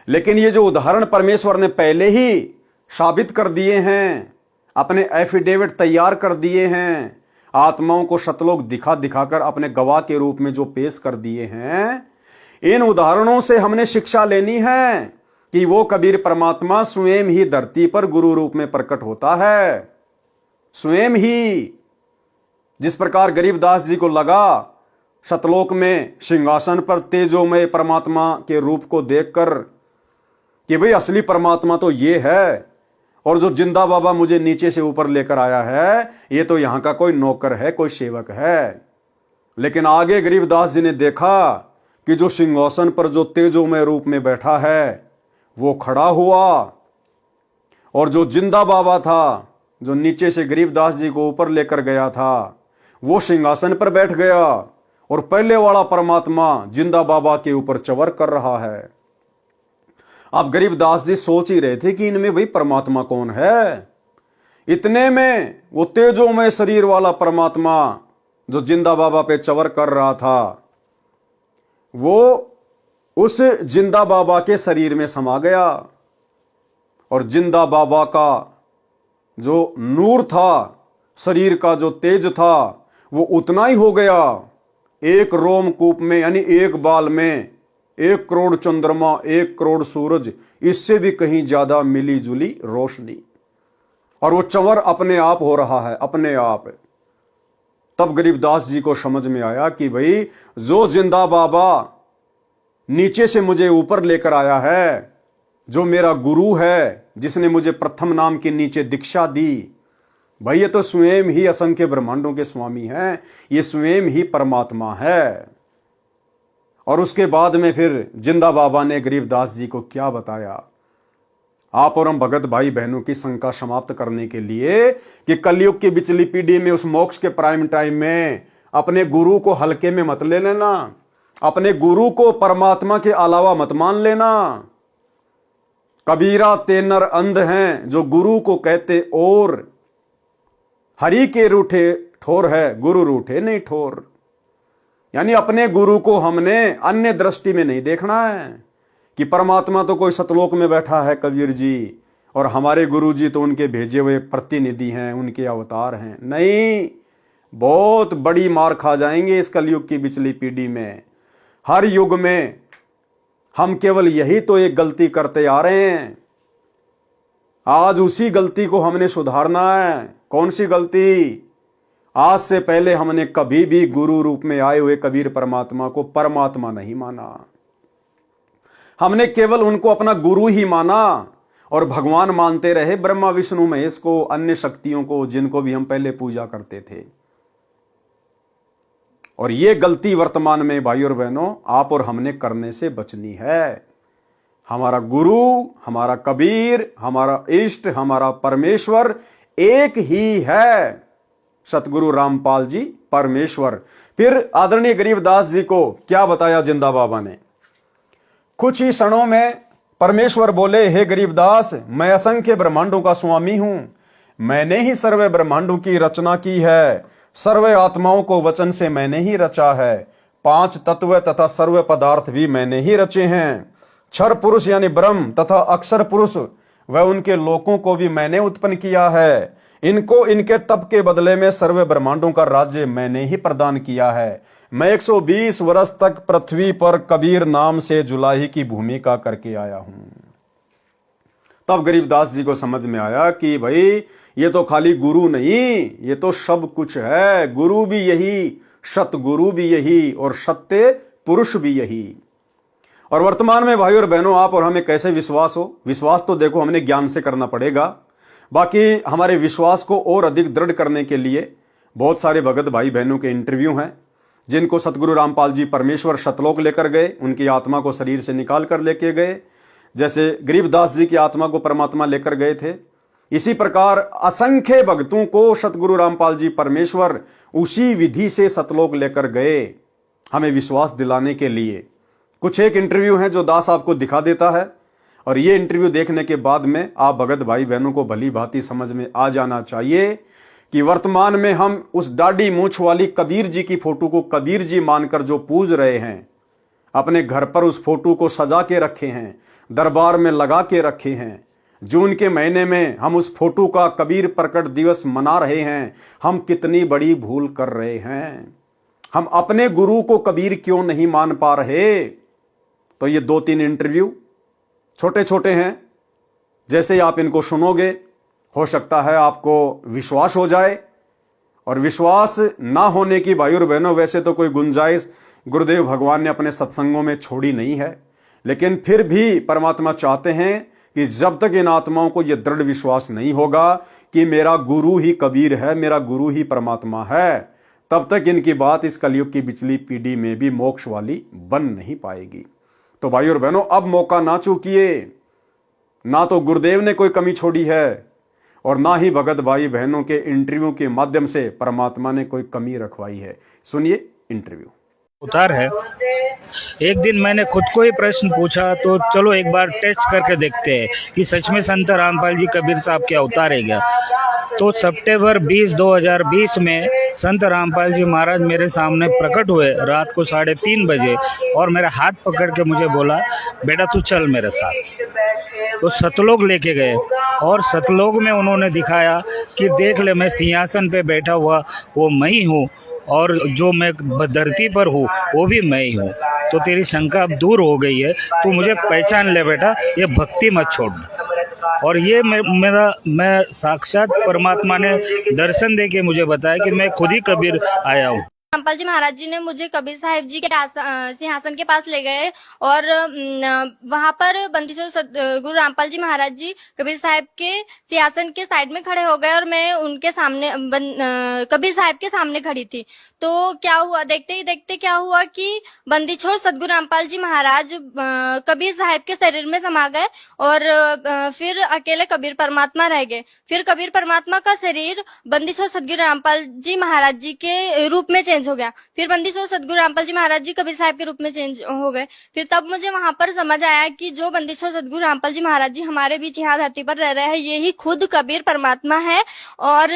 लेकिन ये जो उदाहरण परमेश्वर ने पहले ही साबित कर दिए हैं, अपने एफिडेविट तैयार कर दिए हैं, आत्माओं को सतलोक दिखा दिखाकर अपने गवाह के रूप में जो पेश कर दिए हैं, इन उदाहरणों से हमने शिक्षा लेनी है कि वो कबीर परमात्मा स्वयं ही धरती पर गुरु रूप में प्रकट होता है। स्वयं ही जिस प्रकार गरीबदास जी को लगा सतलोक में सिंहासन पर तेजो में परमात्मा के रूप को देखकर कि भाई असली परमात्मा तो ये है और जो जिंदा बाबा मुझे नीचे से ऊपर लेकर आया है ये तो यहां का कोई नौकर है, कोई सेवक है। लेकिन आगे गरीबदास जी ने देखा कि जो सिंहासन पर जो तेजो में रूप में बैठा है वो खड़ा हुआ और जो जिंदा बाबा था, जो नीचे से गरीबदास जी को ऊपर लेकर गया था, वो सिंहासन पर बैठ गया और पहले वाला परमात्मा जिंदा बाबा के ऊपर चवर कर रहा है। अब गरीबदास जी सोच ही रहे थे कि इनमें भाई परमात्मा कौन है। इतने में वो तेजोमय शरीर वाला परमात्मा जो जिंदा बाबा पे चवर कर रहा था, वो उस जिंदा बाबा के शरीर में समा गया और जिंदा बाबा का जो नूर था, शरीर का जो तेज था, वो उतना ही हो गया। एक रोमकूप में यानी एक बाल में 1 करोड़ चंद्रमा, 1 करोड़ सूरज, इससे भी कहीं ज्यादा मिली जुली रोशनी, और वो चंवर अपने आप हो रहा है, अपने आप। तब गरीबदास जी को समझ में आया कि भाई जो जिंदा बाबा नीचे से मुझे ऊपर लेकर आया है, जो मेरा गुरु है, जिसने मुझे प्रथम नाम के नीचे दीक्षा दी, भाई ये तो स्वयं ही असंख्य ब्रह्मांडों के स्वामी हैं, ये स्वयं ही परमात्मा है। और उसके बाद में फिर जिंदा बाबा ने गरीबदास जी को क्या बताया। आप और हम भगत भाई बहनों की शंका समाप्त करने के लिए कि कलयुग की बिचली पीढ़ी में उस मोक्ष के प्राइम टाइम में अपने गुरु को हल्के में मत ले लेना, अपने गुरु को परमात्मा के अलावा मत मान लेना। कबीरा ते नर अंध हैं जो गुरु को कहते और, हरि के रूठे ठोर है गुरु रूठे नहीं ठोर। यानी अपने गुरु को हमने अन्य दृष्टि में नहीं देखना है कि परमात्मा तो कोई सतलोक में बैठा है कबीर जी, और हमारे गुरु जी तो उनके भेजे हुए प्रतिनिधि हैं, उनके अवतार हैं। नहीं, बहुत बड़ी मार खा जाएंगे इस कलयुग की बिचली पीढ़ी में। हर युग में हम केवल यही तो एक गलती करते आ रहे हैं, आज उसी गलती को हमने सुधारना है। कौन सी गलती? आज से पहले हमने कभी भी गुरु रूप में आए हुए कबीर परमात्मा को परमात्मा नहीं माना। हमने केवल उनको अपना गुरु ही माना और भगवान मानते रहे, ब्रह्मा विष्णु महेश को, अन्य शक्तियों को, जिनको भी हम पहले पूजा करते थे। और ये गलती वर्तमान में भाई और बहनों आप और हमने करने से बचनी है। हमारा गुरु, हमारा कबीर, हमारा इष्ट, हमारा परमेश्वर एक ही है, सतगुरु रामपाल जी परमेश्वर। फिर आदरणीय गरीबदास जी को क्या बताया जिंदा बाबा ने। कुछ ही क्षणों में परमेश्वर बोले, हे गरीबदास, मैं असंख्य ब्रह्मांडों का स्वामी हूं, मैंने ही सर्व ब्रह्मांडों की रचना की है, सर्व आत्माओं को वचन से मैंने ही रचा है, 5 तत्व तथा सर्व पदार्थ भी मैंने ही रचे हैं, क्षर पुरुष यानी ब्रह्म तथा अक्षर पुरुष व उनके लोकों को भी मैंने उत्पन्न किया है, इनको इनके तप के बदले में सर्व ब्रह्मांडों का राज्य मैंने ही प्रदान किया है। मैं 120 वर्ष तक पृथ्वी पर कबीर नाम से जुलाही की भूमिका करके आया हूं। तब गरीबदास जी को समझ में आया कि भाई ये तो खाली गुरु नहीं, ये तो सब कुछ है। गुरु भी यही, सतगुरु भी यही और सत्य पुरुष भी यही। और वर्तमान में भाई और बहनों आप और हमें कैसे विश्वास हो? विश्वास तो देखो हमने ज्ञान से करना पड़ेगा। बाकी हमारे विश्वास को और अधिक दृढ़ करने के लिए बहुत सारे भगत भाई बहनों के इंटरव्यू हैं, जिनको सतगुरु रामपाल जी परमेश्वर सतलोक लेकर गए, उनकी आत्मा को शरीर से निकाल कर लेके गए। जैसे गरीबदास जी की आत्मा को परमात्मा लेकर गए थे, इसी प्रकार असंख्य भक्तों को सतगुरु रामपाल जी परमेश्वर उसी विधि से सतलोक लेकर गए, हमें विश्वास दिलाने के लिए। कुछ एक इंटरव्यू हैं जो दास आपको दिखा देता है, और ये इंटरव्यू देखने के बाद में आप भगत भाई बहनों को भली भांति समझ में आ जाना चाहिए कि वर्तमान में हम उस दाढ़ी मूंछ वाली कबीर जी की फोटो को कबीर जी मानकर जो पूज रहे हैं, अपने घर पर उस फोटो को सजा के रखे हैं, दरबार में लगा के रखे हैं, जून के महीने में हम उस फोटो का कबीर प्रकट दिवस मना रहे हैं, हम कितनी बड़ी भूल कर रहे हैं। हम अपने गुरु को कबीर क्यों नहीं मान पा रहे? तो ये 2-3 इंटरव्यू छोटे छोटे हैं, जैसे ही आप इनको सुनोगे हो सकता है आपको विश्वास हो जाए। और विश्वास ना होने की भाई और बहनों वैसे तो कोई गुंजाइश गुरुदेव भगवान ने अपने सत्संगों में छोड़ी नहीं है, लेकिन फिर भी परमात्मा चाहते हैं कि जब तक इन आत्माओं को यह दृढ़ विश्वास नहीं होगा कि मेरा गुरु ही कबीर है, मेरा गुरु ही परमात्मा है, तब तक इनकी बात इस कलयुग की बिचली पीढ़ी में भी मोक्ष वाली बन नहीं पाएगी। तो भाई और बहनों अब मौका ना चूकिए, ना तो गुरुदेव ने कोई कमी छोड़ी है और ना ही भगत भाई बहनों के इंटरव्यू के माध्यम से परमात्मा ने कोई कमी रखवाई है। सुनिए इंटरव्यू। उतार है। एक दिन मैंने खुद को ही प्रश्न पूछा, तो चलो एक बार टेस्ट करके देखते हैं कि सच में संत रामपाल जी कबीर साहब क्या उतारे क्या। तो सितंबर 20, 2020 में संत रामपाल जी महाराज मेरे सामने प्रकट हुए रात को 3:30 बजे और मेरा हाथ पकड़ के मुझे बोला, बेटा तू चल मेरे साथ। तो सतलोक लेके गए और सतलोक में उन्होंने दिखाया कि देख ले, मैं सिंहासन पे बैठा हुआ वो मैं ही हूँ और जो मैं धरती पर हूँ वो भी मैं ही हूँ। तो तेरी शंका अब दूर हो गई है, तू मुझे पहचान ले बेटा, ये भक्ति मत छोड़। और ये मैं साक्षात परमात्मा ने दर्शन दे के मुझे बताया कि मैं खुद ही कबीर आया हूँ। रामपाल जी महाराज जी ने मुझे कबीर साहिब जी के सिंहासन के पास ले गए और वहां पर बंदीछोड़ गुरु रामपाल जी महाराज जी कबीर साहिब के सिंहासन के साइड में खड़े हो गए और मैं उनके सामने कबीर साहिब के सामने खड़ी थी। तो क्या हुआ, देखते ही देखते क्या हुआ कि बंदीछोड़ सतगुरु रामपाल जी महाराज कबीर साहिब के शरीर में समा गए और फिर अकेले कबीर परमात्मा रह गए। फिर कबीर परमात्मा का शरीर बंदीछोड़ सतगुरु रामपाल जी महाराज जी के रूप में चेंज हो गया। फिर बंदीछोड़ सतगुरु रामपाल जी महाराज जी कबीर साहिब के रूप में चेंज हो गए। फिर तब मुझे वहां पर समझ आया कि जो बंदीछोड़ सतगुरु रामपाल जी महाराज जी हमारे बीच यहाँ धरती पर रह रहे हैं, यही खुद कबीर परमात्मा है और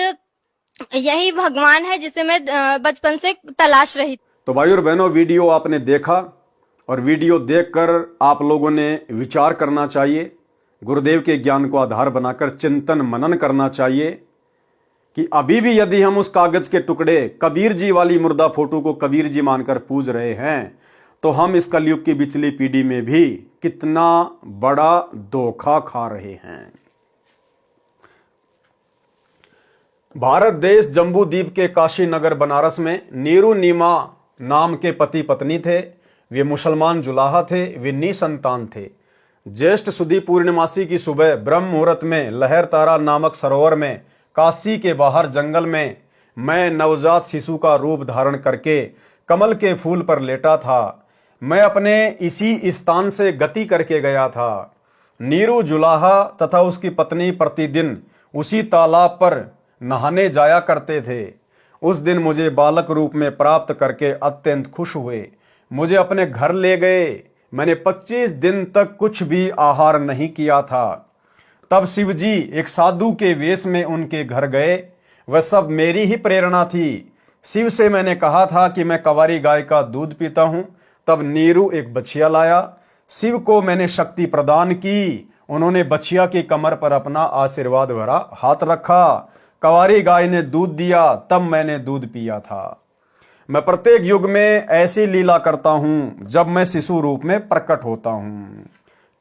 यही भगवान है जिसे मैं बचपन से तलाश रही। तो भाई और बहनों, वीडियो आपने देखा और वीडियो देखकर आप लोगों ने विचार करना चाहिए, गुरुदेव के ज्ञान को आधार बनाकर चिंतन मनन करना चाहिए कि अभी भी यदि हम उस कागज के टुकड़े कबीर जी वाली मुर्दा फोटो को कबीर जी मानकर पूज रहे हैं तो हम इस कलयुग की पिछली पीढ़ी में भी कितना बड़ा धोखा खा रहे हैं। भारत देश जम्बू द्वीप के काशी नगर बनारस में नीरू नीमा नाम के पति पत्नी थे। वे मुसलमान जुलाहा थे, वे निसंतान थे। ज्येष्ठ सुदी पूर्णिमासी की सुबह ब्रह्म मुहूर्त में लहर तारा नामक सरोवर में काशी के बाहर जंगल में मैं नवजात शिशु का रूप धारण करके कमल के फूल पर लेटा था। मैं अपने इसी स्थान से गति करके गया था। नीरू जुलाहा तथा उसकी पत्नी प्रतिदिन उसी तालाब पर नहाने जाया करते थे। उस दिन मुझे बालक रूप में प्राप्त करके अत्यंत खुश हुए। मुझे अपने घर ले गए। मैंने 25 दिन तक कुछ भी आहार नहीं किया था। तब शिवजी एक साधु के वेश में उनके घर गए। वह सब मेरी ही प्रेरणा थी। शिव से मैंने कहा था कि मैं कंवारी गाय का दूध पीता हूं। तब नीरू एक बछिया लाया। शिव को मैंने शक्ति प्रदान की। उन्होंने बछिया की कमर पर अपना आशीर्वाद भरा हाथ रखा। कंवारी गाय ने दूध दिया, तब मैंने दूध पिया था। मैं प्रत्येक युग में ऐसी लीला करता हूं जब मैं शिशु रूप में प्रकट होता हूं।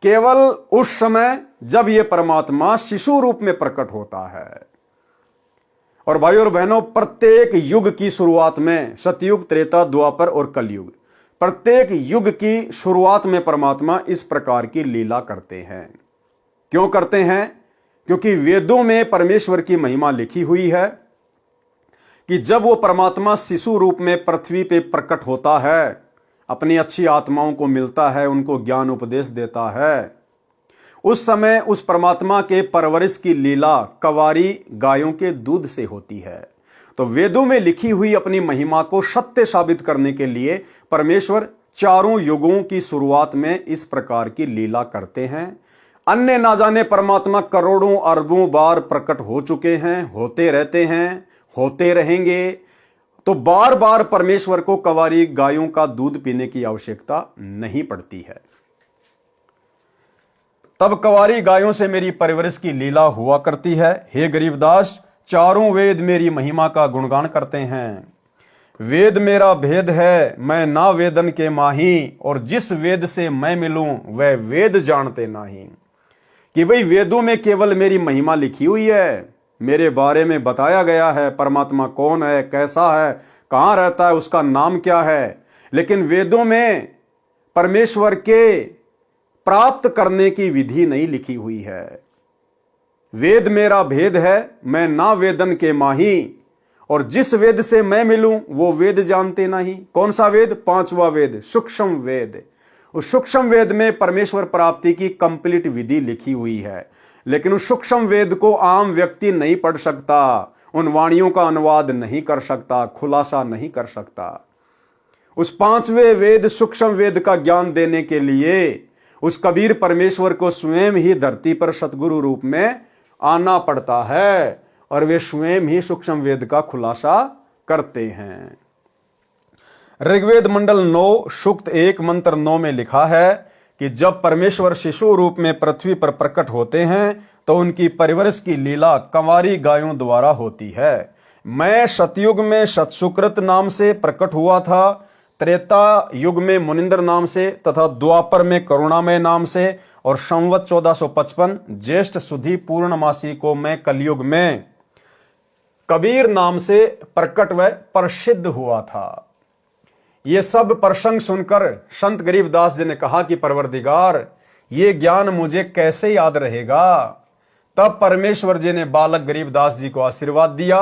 केवल उस समय जब यह परमात्मा शिशु रूप में प्रकट होता है। और भाई और बहनों, प्रत्येक युग की शुरुआत में सतयुग, त्रेता, द्वापर और कलयुग, प्रत्येक युग की शुरुआत में परमात्मा इस प्रकार की लीला करते हैं। क्यों करते हैं? क्योंकि वेदों में परमेश्वर की महिमा लिखी हुई है कि जब वो परमात्मा शिशु रूप में पृथ्वी पे प्रकट होता है, अपनी अच्छी आत्माओं को मिलता है, उनको ज्ञान उपदेश देता है, उस समय उस परमात्मा के परवरिश की लीला कंवारी गायों के दूध से होती है। तो वेदों में लिखी हुई अपनी महिमा को सत्य साबित करने के लिए परमेश्वर चारों युगों की शुरुआत में इस प्रकार की लीला करते हैं। अन्य ना जाने परमात्मा करोड़ों अरबों बार प्रकट हो चुके हैं, होते रहते हैं, होते रहेंगे। तो बार बार परमेश्वर को कंवारी गायों का दूध पीने की आवश्यकता नहीं पड़ती है। तब कंवारी गायों से मेरी परवरिश की लीला हुआ करती है। हे गरीबदास, चारों वेद मेरी महिमा का गुणगान करते हैं। वेद मेरा भेद है, मैं ना वेदन के माही, और जिस वेद से मैं मिलूं वह वेद जानते नहीं। कि भाई वेदों में केवल मेरी महिमा लिखी हुई है, मेरे बारे में बताया गया है, परमात्मा कौन है, कैसा है, कहाँ रहता है, उसका नाम क्या है। लेकिन वेदों में परमेश्वर के प्राप्त करने की विधि नहीं लिखी हुई है। वेद मेरा भेद है, मैं ना वेदन के माही, और जिस वेद से मैं मिलूं वो वेद जानते नहीं। कौन सा वेद? 5वां वेद, सूक्ष्म वेद। उस सूक्ष्म वेद में परमेश्वर प्राप्ति की कंप्लीट विधि लिखी हुई है, लेकिन उस सूक्ष्म वेद को आम व्यक्ति नहीं पढ़ सकता, उन वाणियों का अनुवाद नहीं कर सकता, खुलासा नहीं कर सकता। उस पांचवें वेद सूक्ष्म वेद का ज्ञान देने के लिए उस कबीर परमेश्वर को स्वयं ही धरती पर सतगुरु रूप में आना पड़ता है और वे स्वयं ही सूक्ष्म वेद का खुलासा करते हैं। ऋग्वेद मंडल 9 सूक्त 1 मंत्र 9 में लिखा है कि जब परमेश्वर शिशु रूप में पृथ्वी पर प्रकट होते हैं तो उनकी परवरिश की लीला कंवारी गायों द्वारा होती है। मैं सतयुग में सतसुकृत नाम से प्रकट हुआ था, त्रेता युग में मुनिंद्र नाम से तथा द्वापर में करुणामय नाम से, और संवत 1455 ज्येष्ठ सुधी पूर्णमासी को मैं कलयुग में कबीर नाम से प्रकट व प्रसिद्ध हुआ था। ये सब प्रसंग सुनकर संत गरीबदास जी ने कहा कि परवरदिगार, ये ज्ञान मुझे कैसे याद रहेगा। तब परमेश्वर जी ने बालक गरीबदास जी को आशीर्वाद दिया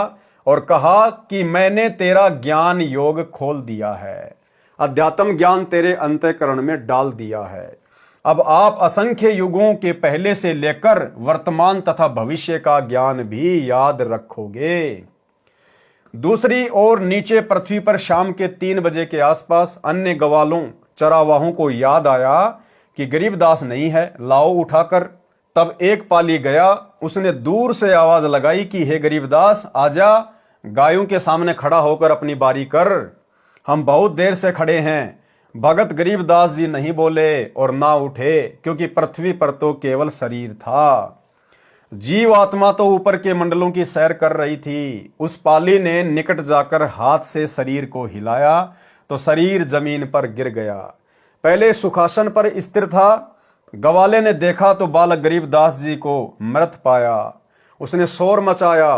और कहा कि मैंने तेरा ज्ञान योग खोल दिया है, अध्यात्म ज्ञान तेरे अंतःकरण में डाल दिया है। अब आप असंख्य युगों के पहले से लेकर वर्तमान तथा भविष्य का ज्ञान भी याद रखोगे। दूसरी ओर नीचे पृथ्वी पर शाम के 3 बजे के आसपास अन्य गवालों चरावाहों को याद आया कि गरीबदास नहीं है, लाओ उठाकर। तब एक पाली गया, उसने दूर से आवाज लगाई कि हे गरीबदास आजा, गायों के सामने खड़ा होकर अपनी बारी कर, हम बहुत देर से खड़े हैं। भगत गरीबदास जी नहीं बोले और ना उठे, क्योंकि पृथ्वी पर तो केवल शरीर था, जीव आत्मा तो ऊपर के मंडलों की सैर कर रही थी। उस पाली ने निकट जाकर हाथ से शरीर को हिलाया तो शरीर जमीन पर गिर गया। पहले सुखासन पर स्थिर था। गवाले ने देखा तो बालक गरीबदास जी को मृत पाया। उसने शोर मचाया,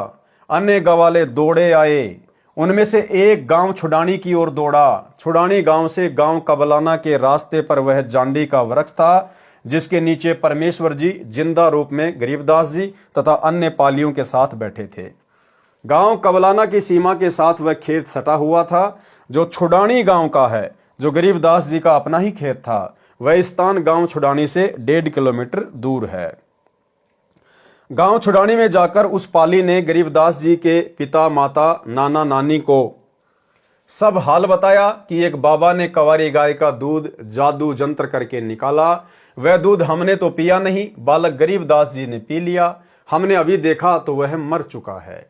अन्य गवाले दौड़े आए। उनमें से एक गांव छुडानी की ओर दौड़ा। छुडानी गांव से गांव कबलाना के रास्ते पर वह जांडी का वृक्ष था, जिसके नीचे परमेश्वर जी जिंदा रूप में गरीबदास जी तथा अन्य पालियों के साथ बैठे थे। गांव कबलाना की सीमा के साथ वह खेत सटा हुआ था जो छुडानी गांव का है, जो गरीबदास जी का अपना ही खेत था। वह स्थान गांव छुडानी से 1.5 किलोमीटर दूर है। गांव छुडानी में जाकर उस पाली ने गरीबदास जी के पिता, माता, नाना, नानी को सब हाल बताया कि एक बाबा ने कंवारी गाय का दूध जादू जंत्र करके निकाला। वह दूध हमने तो पिया नहीं, बालक गरीबदास जी ने पी लिया। हमने अभी देखा तो वह मर चुका है।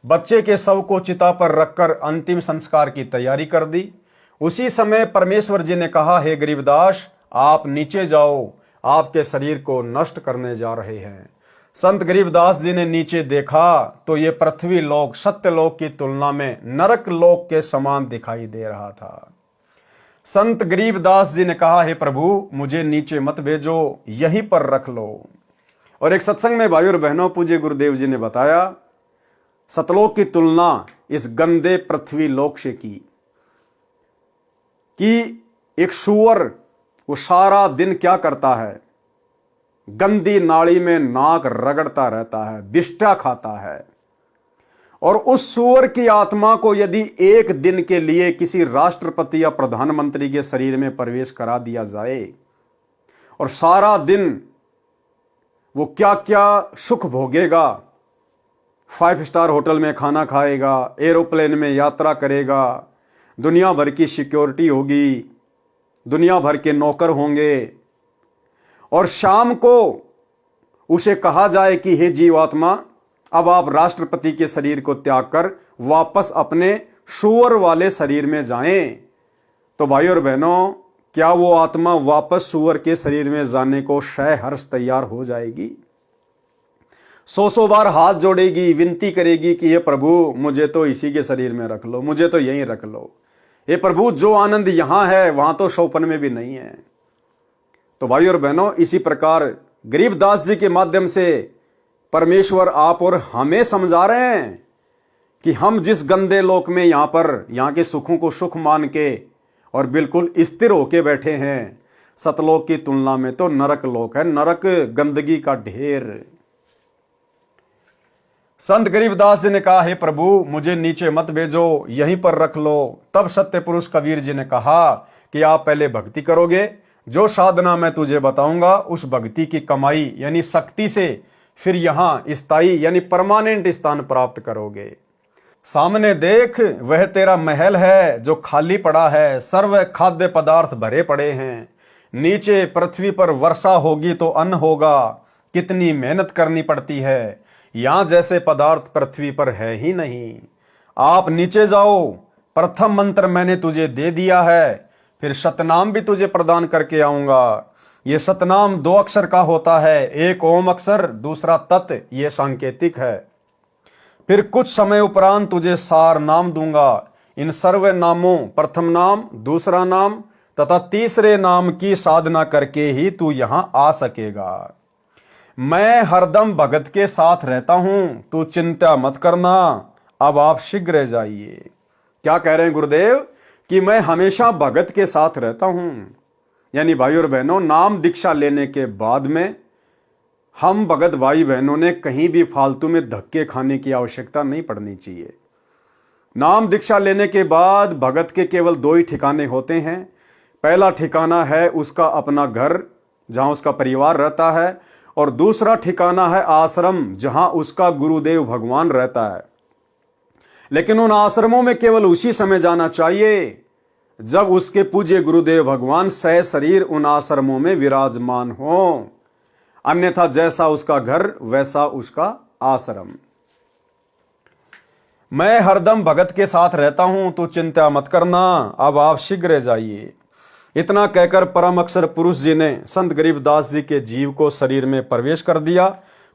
बच्चे के शव को चिता पर रखकर अंतिम संस्कार की तैयारी कर दी। उसी समय परमेश्वर जी ने कहा, हे गरीबदास, आप नीचे जाओ, आपके शरीर को नष्ट करने जा रहे हैं। संत गरीबदास जी ने नीचे देखा तो ये पृथ्वी लोक सत्यलोक की तुलना में नरक लोक के समान दिखाई दे रहा था। संत गरीबदास जी ने कहा, हे प्रभु, मुझे नीचे मत भेजो, यहीं पर रख लो। और एक सत्संग में भाइयों और बहनों पूज्य गुरुदेव जी ने बताया, सतलोक की तुलना इस गंदे पृथ्वी लोक से की कि एक सूअर वो सारा दिन क्या करता है, गंदी नाली में नाक रगड़ता रहता है, बिष्टा खाता है। और उस सूअर की आत्मा को यदि एक दिन के लिए किसी राष्ट्रपति या प्रधानमंत्री के शरीर में प्रवेश करा दिया जाए और सारा दिन वो क्या क्या सुख भोगेगा, 5 स्टार होटल में खाना खाएगा, एरोप्लेन में यात्रा करेगा, दुनिया भर की सिक्योरिटी होगी, दुनिया भर के नौकर होंगे, और शाम को उसे कहा जाए कि हे जीवात्मा, अब आप राष्ट्रपति के शरीर को त्याग कर वापस अपने सूअर वाले शरीर में जाएं, तो भाई और बहनों, क्या वो आत्मा वापस सूअर के शरीर में जाने को सहर्ष तैयार हो जाएगी? 100 बार हाथ जोड़ेगी, विनती करेगी कि हे प्रभु, मुझे तो इसी के शरीर में रख लो, मुझे तो यहीं रख लो। हे प्रभु, जो आनंद यहां है वहां तो सौपन में भी नहीं है। तो भाई और बहनों, इसी प्रकार गरीबदास जी के माध्यम से परमेश्वर आप और हमें समझा रहे हैं कि हम जिस गंदे लोक में यहाँ के सुखों को सुख मान के और बिल्कुल स्थिर होके बैठे हैं, सतलोक की तुलना में तो नरक लोक है, नरक गंदगी का ढेर। संत गरीबदास जी ने कहा, हे प्रभु, मुझे नीचे मत भेजो, यहीं पर रख लो। तब सत्य पुरुष कबीर जी ने कहा कि आप पहले भक्ति करोगे, जो साधना मैं तुझे बताऊंगा उस भक्ति की कमाई यानी शक्ति से फिर यहां स्थायी यानी परमानेंट स्थान प्राप्त करोगे। सामने देख, वह तेरा महल है जो खाली पड़ा है, सर्व खाद्य पदार्थ भरे पड़े हैं। नीचे पृथ्वी पर वर्षा होगी तो अन्न होगा, कितनी मेहनत करनी पड़ती है, यहां जैसे पदार्थ पृथ्वी पर है ही नहीं। आप नीचे जाओ, प्रथम मंत्र मैंने तुझे दे दिया है, फिर सतनाम भी तुझे प्रदान करके आऊंगा। ये सतनाम 2 अक्षर का होता है, एक ओम अक्षर, दूसरा तत्, ये सांकेतिक है। फिर कुछ समय उपरांत तुझे सार नाम दूंगा। इन सर्व नामों, प्रथम नाम, दूसरा नाम तथा तीसरे नाम की साधना करके ही तू यहां आ सकेगा। मैं हरदम भगत के साथ रहता हूं, तू चिंता मत करना। अब आप शीघ्र जाइए। क्या कह रहे हैं गुरुदेव कि मैं हमेशा भगत के साथ रहता हूं। यानी भाई और बहनों, नाम दीक्षा लेने के बाद में हम भगत भाई बहनों ने कहीं भी फालतू में धक्के खाने की आवश्यकता नहीं पड़नी चाहिए। नाम दीक्षा लेने के बाद भगत के केवल 2 ही ठिकाने होते हैं। पहला ठिकाना है उसका अपना घर जहां उसका परिवार रहता है, और दूसरा ठिकाना है आश्रम जहां उसका गुरुदेव भगवान रहता है। लेकिन उन आश्रमों में केवल उसी समय जाना चाहिए जब उसके पूज्य गुरुदेव भगवान सह शरीर उन आश्रमों में विराजमान हो। अन्यथा जैसा उसका घर वैसा उसका आश्रम। मैं हरदम भगत के साथ रहता हूं, तो चिंता मत करना। अब आप शीघ्र जाइए। इतना कहकर परम अक्षर पुरुष जी ने संत गरीबदास जी के जीव को शरीर में प्रवेश कर दिया।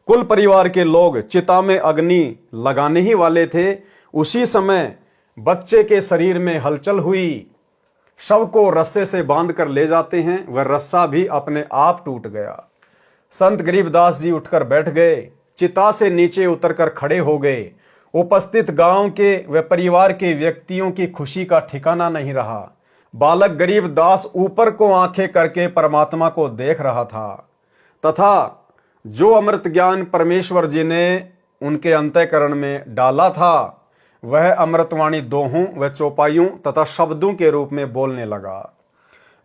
कुल परिवार के लोग चिता में अग्नि लगाने ही वाले थे। उसी समय बच्चे के शरीर में हलचल हुई। शव को रस्से से बांध कर ले जाते हैं, वह रस्सा भी अपने आप टूट गया। संत गरीबदास जी उठकर बैठ गए, चिता से नीचे उतरकर खड़े हो गए। उपस्थित गांव के व परिवार के व्यक्तियों की खुशी का ठिकाना नहीं रहा। बालक गरीबदास ऊपर को आंखें करके परमात्मा को देख रहा था, तथा जो अमृत ज्ञान परमेश्वर जी ने उनके अंतःकरण में डाला था वह अमृतवाणी दोहों व चौपाइयों तथा शब्दों के रूप में बोलने लगा।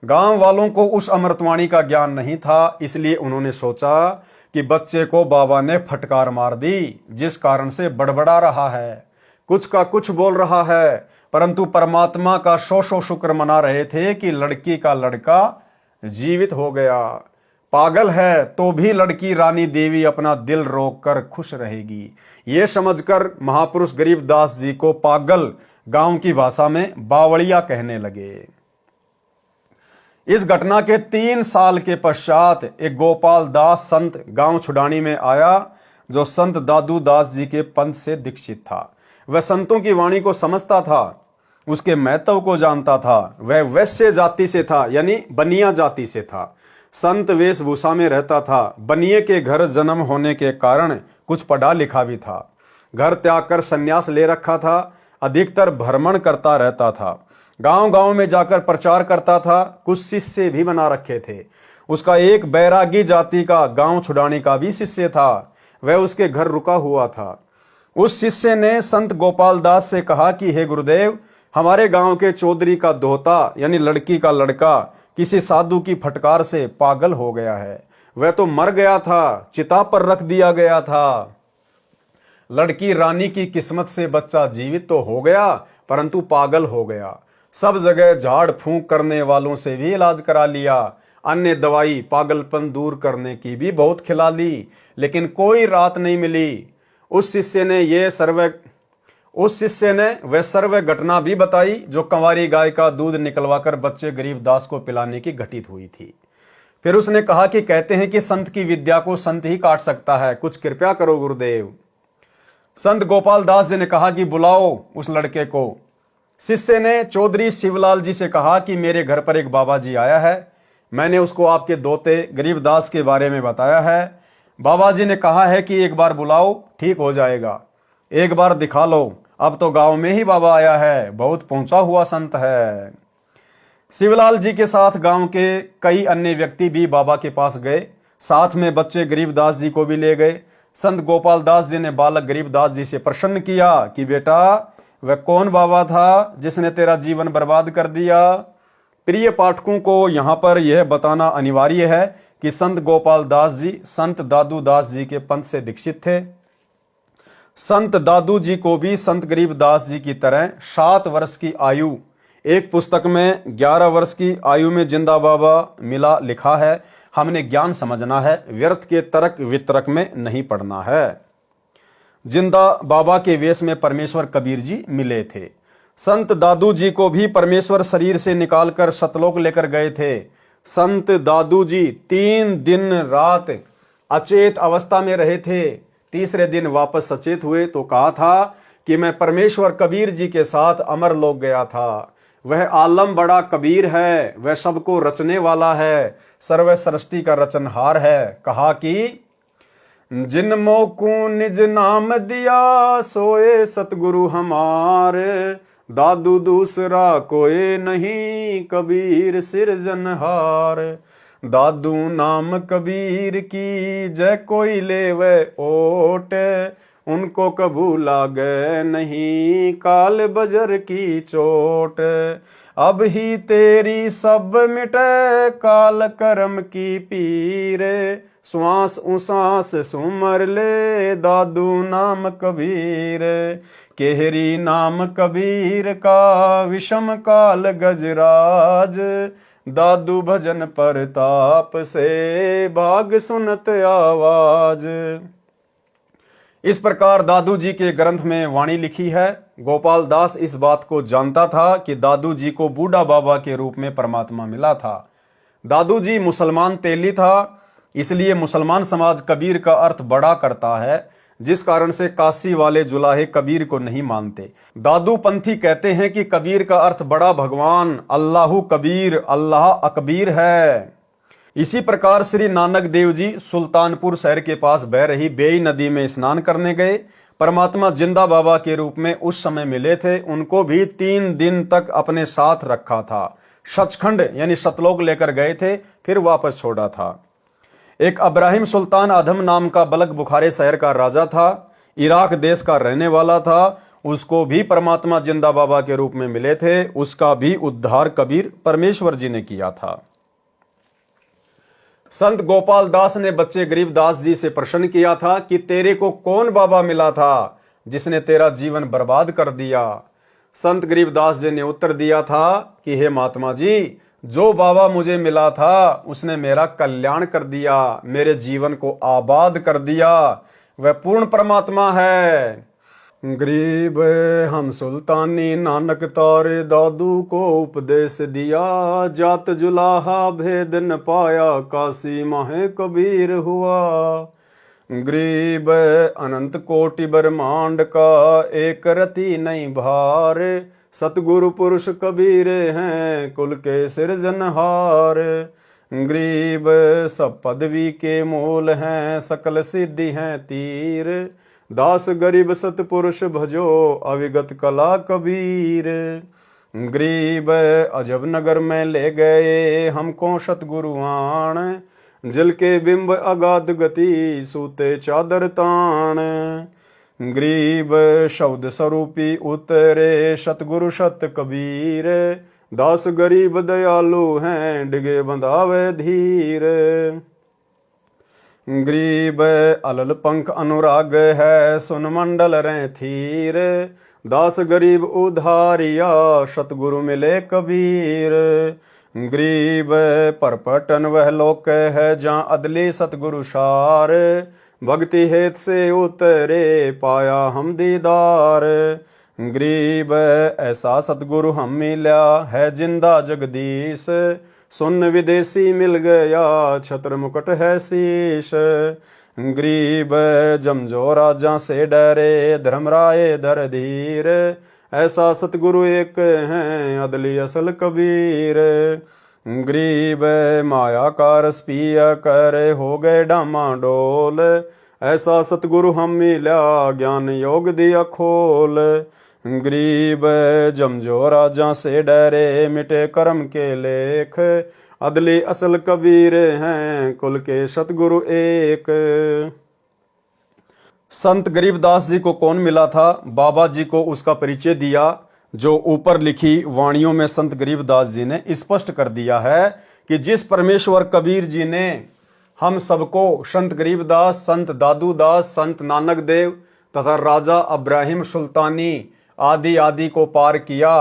गांव वालों को उस अमृतवाणी का ज्ञान नहीं था, इसलिए उन्होंने सोचा कि बच्चे को बाबा ने फटकार मार दी, जिस कारण से बड़बड़ा रहा है, कुछ का कुछ बोल रहा है। परंतु परमात्मा का सौ शुक्र मना रहे थे कि लड़की का लड़का जीवित हो गया। पागल है तो भी लड़की रानी देवी अपना दिल रोक कर खुश रहेगी। ये समझकर महापुरुष गरीबदास जी को पागल गांव की भाषा में बावड़िया कहने लगे। इस घटना के 3 साल के पश्चात एक गोपाल दास संत गांव छुडानी में आया, जो संत दादू दास जी के पंथ से दीक्षित था। वह संतों की वाणी को समझता था, उसके महत्व को जानता था। वह वैश्य जाति से था, यानी बनिया जाति से था। संत वेशभूषा में रहता था। बनिए के घर जन्म होने के कारण कुछ पढ़ा लिखा भी था। घर त्याग कर संन्यास ले रखा था। अधिकतर भ्रमण करता रहता था, गांव-गांव में जाकर प्रचार करता था। कुछ शिष्य भी बना रखे थे। उसका एक बैरागी जाति का गांव छुडानी का भी शिष्य था, वह उसके घर रुका हुआ था। उस शिष्य ने संत गोपाल दास से कहा कि हे गुरुदेव, हमारे गांव के चौधरी का दोहता यानी लड़की का लड़का किसी साधु की फटकार से पागल हो गया है। वह तो मर गया था, चिता पर रख दिया गया था। लड़की रानी की किस्मत से बच्चा जीवित तो हो गया, परंतु पागल हो गया। सब जगह झाड़ फूंक करने वालों से भी इलाज करा लिया। अन्य दवाई पागलपन दूर करने की भी बहुत खिला ली, लेकिन कोई राहत नहीं मिली। उस शिष्य ने वह सर्व घटना भी बताई जो कंवारी गाय का दूध निकलवाकर बच्चे गरीबदास को पिलाने की घटित हुई थी। फिर उसने कहा कि कहते हैं कि संत की विद्या को संत ही काट सकता है, कुछ कृपया करो गुरुदेव। संत गोपाल दास जी ने कहा कि बुलाओ उस लड़के को। शिष्य ने चौधरी शिवलाल जी से कहा कि मेरे घर पर एक बाबा जी आया है, मैंने उसको आपके दोते गरीबदास के बारे में बताया है। बाबा जी ने कहा है कि एक बार बुलाओ, ठीक हो जाएगा, एक बार दिखा लो। अब तो गांव में ही बाबा आया है, बहुत पहुंचा हुआ संत है। शिवलाल जी के साथ गांव के कई अन्य व्यक्ति भी बाबा के पास गए, साथ में बच्चे गरीबदास जी को भी ले गए। संत गोपाल दास जी ने बालक गरीबदास जी से प्रश्न किया कि बेटा, वह कौन बाबा था जिसने तेरा जीवन बर्बाद कर दिया? प्रिय पाठकों को यहाँ पर यह बताना अनिवार्य है कि संत गोपाल दास जी संत दादू दास जी के पंथ से दीक्षित थे। संत दादू जी को भी संत गरीबदास जी की तरह 7 वर्ष की आयु, एक पुस्तक में 11 वर्ष की आयु में जिंदा बाबा मिला लिखा है। हमने ज्ञान समझना है, व्यर्थ के तर्क वितर्क में नहीं पड़ना है। जिंदा बाबा के वेश में परमेश्वर कबीर जी मिले थे। संत दादू जी को भी परमेश्वर शरीर से निकालकर सतलोक लेकर गए थे। संत दादू जी 3 दिन रात अचेत अवस्था में रहे थे। तीसरे दिन वापस सचेत हुए तो कहा था कि मैं परमेश्वर कबीर जी के साथ अमर लोक गया था। वह आलम बड़ा कबीर है, वह सबको रचने वाला है, सर्व सृष्टि का रचनहार है। कहा कि जिन मोकू निज नाम दिया सोए सतगुरु हमारे, दादू दूसरा कोई नहीं कबीर सिरजनहार। दादू नाम कबीर की जय कोई ले वह ओट, उनको कबू लागे नहीं काल बजर की चोट। अब ही तेरी सब मिटे काल कर्म की पीर, श्वास उसास सुमर ले दादू नाम कबीर। केहरी नाम कबीर का विषम काल गजराज, दादू भजन परताप से भाग सुनत आवाज। इस प्रकार दादू जी के ग्रंथ में वाणी लिखी है। गोपाल दास इस बात को जानता था कि दादू जी को बूढ़ा बाबा के रूप में परमात्मा मिला था। दादू जी मुसलमान तेली था, इसलिए मुसलमान समाज कबीर का अर्थ बड़ा करता है, जिस कारण से काशी वाले जुलाहे कबीर को नहीं मानते। दादू पंथी कहते हैं कि कबीर का अर्थ बड़ा भगवान, अल्लाहु कबीर, अल्लाह अकबीर है। इसी प्रकार श्री नानक देव जी सुल्तानपुर शहर के पास बह रही बेई नदी में स्नान करने गए। परमात्मा जिंदा बाबा के रूप में उस समय मिले थे। उनको भी 3 दिन तक अपने साथ रखा था। सचखंड यानी सतलोक लेकर गए थे, फिर वापस छोड़ा था। एक अब्राहिम सुल्तान अधम नाम का बलक बुखारे शहर का राजा था, इराक देश का रहने वाला था। उसको भी परमात्मा जिंदा बाबा के रूप में मिले थे। उसका भी उद्धार कबीर परमेश्वर जी ने किया था। संत गोपाल दास ने बच्चे गरीबदास जी से प्रश्न किया था कि तेरे को कौन बाबा मिला था जिसने तेरा जीवन बर्बाद कर दिया। संत गरीबदास जी ने उत्तर दिया था कि हे महात्मा जी, जो बाबा मुझे मिला था उसने मेरा कल्याण कर दिया, मेरे जीवन को आबाद कर दिया। वह पूर्ण परमात्मा है। गरीब हम सुल्तानी नानक तारे दादू को उपदेश दिया, जात जुलाहा भेद न पाया काशी माहे कबीर हुआ। गरीब अनंत कोटि ब्रह्मांड का एक रति नहीं भार, सतगुरु पुरुष कबीर हैं कुल के सिरजनहार। गरीब सब पदवी के मूल हैं सकल सिद्धि हैं तीर, दास गरीब सतपुरुष भजो अविगत कला कबीर। गरीब अजब नगर में ले गए हमको सतगुरु आण, जल के बिंब अगाध गति सूते चादर ताण। गरीब शब्द स्वरूपी उतरे सतगुरु सत कबीर, दास गरीब दयालु हैं डिगे बंधावे धीर। गरीब अलल पंख अनुराग है सुन मंडल रे थीर, दास गरीब उधारिया सतगुरु मिले कबीर। गरीब परपटन वह लोक है जहाँ अदली सतगुरु सार, भक्ति हेत से उतरे पाया हम दीदार। गरीब ऐसा सतगुरु हम मिला है जिंदा जगदीश, सुन विदेशी मिल गया छत्र मुकुट है शीश। गरीब जमजो राजा से डरे धर्मराय धर धीर, ऐसा सतगुरु एक हैं अदली असल कबीर। गरीब माया का रस पिया कर हो गए डामाडोल, ऐसा सतगुरु हम मिला ज्ञान योग दिया खोल। गरीब जमजो राजा से डरे मिटे कर्म के लेख, अदली असल कबीर हैं कुल के सतगुरु एक। संत गरीबदास जी को कौन मिला था? बाबा जी को उसका परिचय दिया। जो ऊपर लिखी वाणियों में संत गरीबदास जी ने स्पष्ट कर दिया है कि जिस परमेश्वर कबीर जी ने हम सबको, संत गरीबदास, संत दादूदास, संत नानक देव तथा राजा अब्राहिम सुल्तानी आदि आदि को पार किया,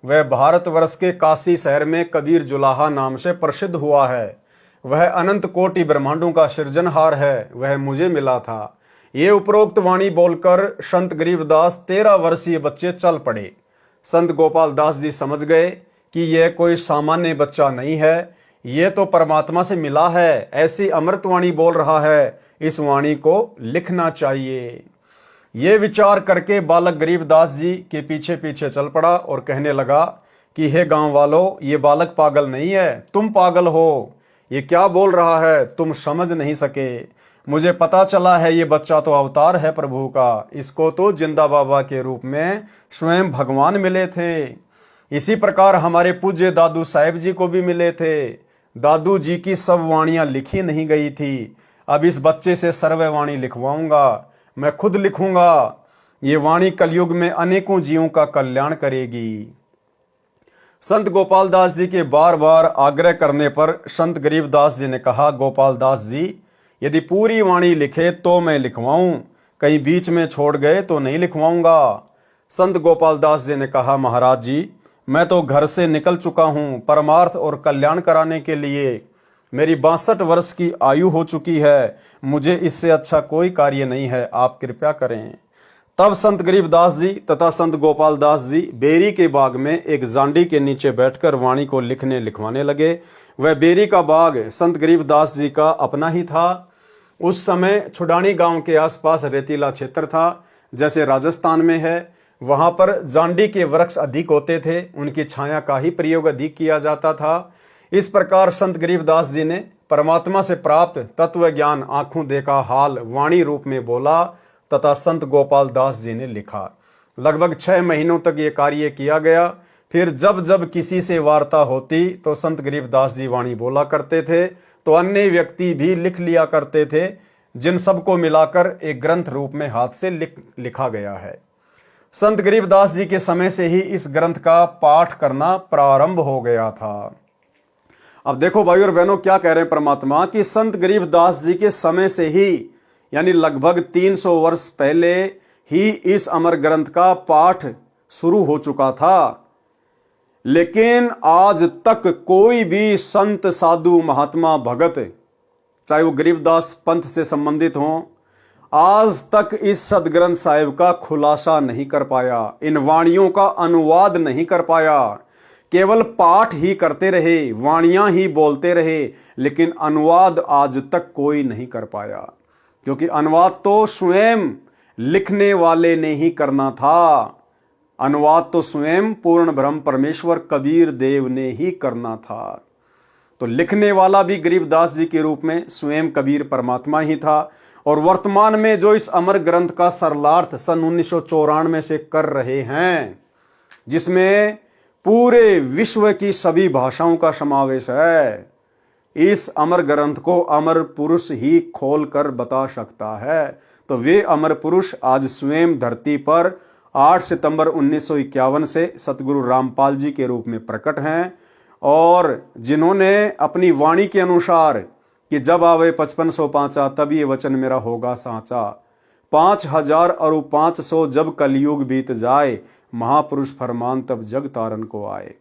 वह भारतवर्ष के काशी शहर में कबीर जुलाहा नाम से प्रसिद्ध हुआ है। वह अनंत कोटि ब्रह्मांडों का सृजनहार है, वह मुझे मिला था। ये उपरोक्त वाणी बोलकर संत गरीबदास 13 वर्षीय बच्चे चल पड़े। संत गोपाल दास जी समझ गए कि यह कोई सामान्य बच्चा नहीं है, ये तो परमात्मा से मिला है, ऐसी अमृतवाणी बोल रहा है, इस वाणी को लिखना चाहिए। ये विचार करके बालक गरीबदास जी के पीछे पीछे चल पड़ा और कहने लगा कि हे गांव वालों, ये बालक पागल नहीं है, तुम पागल हो। ये क्या बोल रहा है, तुम समझ नहीं सके। मुझे पता चला है ये बच्चा तो अवतार है प्रभु का, इसको तो जिंदा बाबा के रूप में स्वयं भगवान मिले थे। इसी प्रकार हमारे पूज्य दादू साहेब जी को भी मिले थे। दादू जी की सब वाणियां लिखी नहीं गई थी। अब इस बच्चे से सर्व वाणी लिखवाऊंगा, मैं खुद लिखूंगा। ये वाणी कलयुग में अनेकों जीवों का कल्याण करेगी। संत गोपाल दास जी के बार बार आग्रह करने पर संत गरीबदास जी ने कहा, गोपाल दास जी, यदि पूरी वाणी लिखे तो मैं लिखवाऊं, कहीं बीच में छोड़ गए तो नहीं लिखवाऊंगा। संत गोपाल दास जी ने कहा, महाराज जी, मैं तो घर से निकल चुका हूं परमार्थ और कल्याण कराने के लिए। मेरी 62 वर्ष की आयु हो चुकी है, मुझे इससे अच्छा कोई कार्य नहीं है, आप कृपया करें। तब संत गरीबदास जी तथा संत गोपाल दास जी बेरी के बाग में एक जांडी के नीचे बैठकर वाणी को लिखवाने लगे। वह बेरी का बाग संत गरीबदास जी का अपना ही था। उस समय छुडानी गांव के आसपास रेतीला क्षेत्र था, जैसे राजस्थान में है। वहां पर जांडी के वृक्ष अधिक होते थे, उनकी छाया का ही प्रयोग अधिक किया जाता था। इस प्रकार संत गरीबदास जी ने परमात्मा से प्राप्त तत्व ज्ञान आंखों देखा हाल वाणी रूप में बोला तथा संत गोपाल दास जी ने लिखा। लगभग 6 महीनों तक ये कार्य किया गया। फिर जब जब किसी से वार्ता होती तो संत गरीबदास जी वाणी बोला करते थे, तो अन्य व्यक्ति भी लिख लिया करते थे, जिन सबको मिलाकर एक ग्रंथ रूप में हाथ से लिखा गया है। संत गरीबदास जी के समय से ही इस ग्रंथ का पाठ करना प्रारंभ हो गया था। अब देखो भाई और बहनों, क्या कह रहे हैं परमात्मा कि संत गरीबदास जी के समय से ही, यानी लगभग 300 वर्ष पहले ही इस अमर ग्रंथ का पाठ शुरू हो चुका था। लेकिन आज तक कोई भी संत, साधु, महात्मा, भगत, चाहे वो गरीबदास पंथ से संबंधित हों, आज तक इस सदग्रंथ साहिब का खुलासा नहीं कर पाया, इन वाणियों का अनुवाद नहीं कर पाया। केवल पाठ ही करते रहे, वाणियां ही बोलते रहे, लेकिन अनुवाद आज तक कोई नहीं कर पाया, क्योंकि अनुवाद तो स्वयं लिखने वाले ने ही करना था। अनुवाद तो स्वयं पूर्ण ब्रह्म परमेश्वर कबीर देव ने ही करना था। तो लिखने वाला भी गरीबदास जी के रूप में स्वयं कबीर परमात्मा ही था। और वर्तमान में जो इस अमर ग्रंथ का सरलार्थ सन 1994 से कर रहे हैं, जिसमें पूरे विश्व की सभी भाषाओं का समावेश है, इस अमर ग्रंथ को अमर पुरुष ही खोल कर बता सकता है। तो वे अमर पुरुष आज स्वयं धरती पर 8 सितंबर 1951 से सतगुरु रामपाल जी के रूप में प्रकट हैं, और जिन्होंने अपनी वाणी के अनुसार कि जब आवे 5500 पांचा तब ये वचन मेरा होगा साचा, 5000 और 500 जब कलयुग बीत जाए, महापुरुष फरमान तब जग तारन को आए।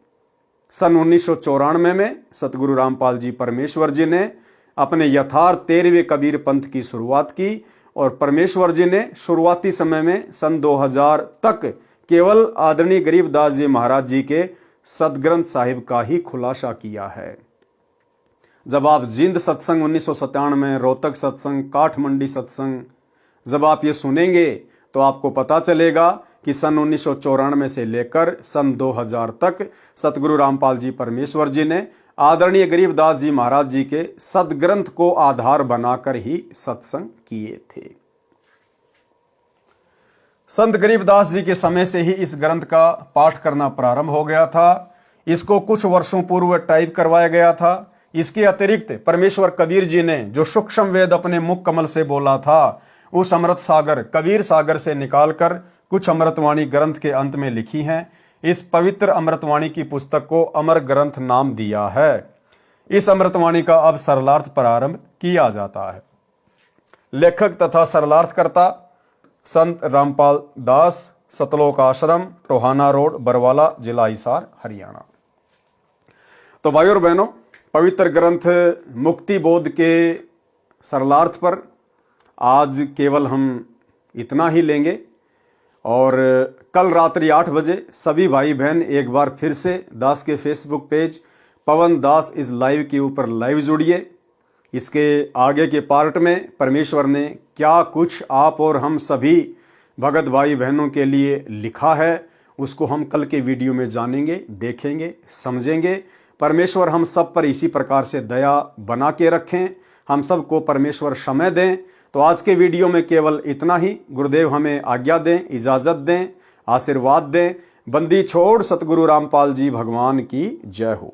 सन 1994 में सतगुरु रामपाल जी परमेश्वर जी ने अपने यथार्थ 13वें कबीर पंथ की शुरुआत की, और परमेश्वर जी ने शुरुआती समय में सन 2000 तक केवल आदरणीय गरीबदास जी महाराज जी के सदग्रंथ साहिब का ही खुलासा किया है। जब आप जिंद सत्संग 1997 में, रोहतक सत्संग, काठमंडी सत्संग जब आप ये सुनेंगे तो आपको पता चलेगा कि सन 1994 से लेकर सन 2000 तक सतगुरु रामपाल जी परमेश्वर जी ने आदरणीय गरीबदास जी महाराज जी के सदग्रंथ को आधार बनाकर ही सत्संग किए थे। संत गरीबदास जी के समय से ही इस ग्रंथ का पाठ करना प्रारंभ हो गया था। इसको कुछ वर्षों पूर्व टाइप करवाया गया था। इसके अतिरिक्त परमेश्वर कबीर जी ने जो सूक्ष्म वेद अपने मुख कमल से बोला था, उस अमृत सागर कबीर सागर से निकालकर कुछ अमृतवाणी ग्रंथ के अंत में लिखी हैं। इस पवित्र अमृतवाणी की पुस्तक को अमर ग्रंथ नाम दिया है। इस अमृतवाणी का अब सरलार्थ प्रारंभ किया जाता है। लेखक तथा सरलार्थकर्ता संत रामपाल दास, सतलोक आश्रम, टोहाना रोड, बरवाला, जिला हिसार, हरियाणा। तो भाई और बहनों, पवित्र ग्रंथ मुक्ति बोध के सरलार्थ पर आज केवल हम इतना ही लेंगे और कल रात्रि 8 बजे सभी भाई बहन एक बार फिर से दास के Facebook page Pawan Das is live के ऊपर लाइव जुड़िए। इसके आगे के पार्ट में परमेश्वर ने क्या कुछ आप और हम सभी भगत भाई बहनों के लिए लिखा है उसको हम कल के वीडियो में जानेंगे, देखेंगे, समझेंगे। परमेश्वर हम सब पर इसी प्रकार से दया बना के रखें, हम सबको परमेश्वर समय दें। तो आज के वीडियो में केवल इतना ही। गुरुदेव हमें आज्ञा दें, इजाजत दें, आशीर्वाद दें। बंदी छोड़ सतगुरु रामपाल जी भगवान की जय हो।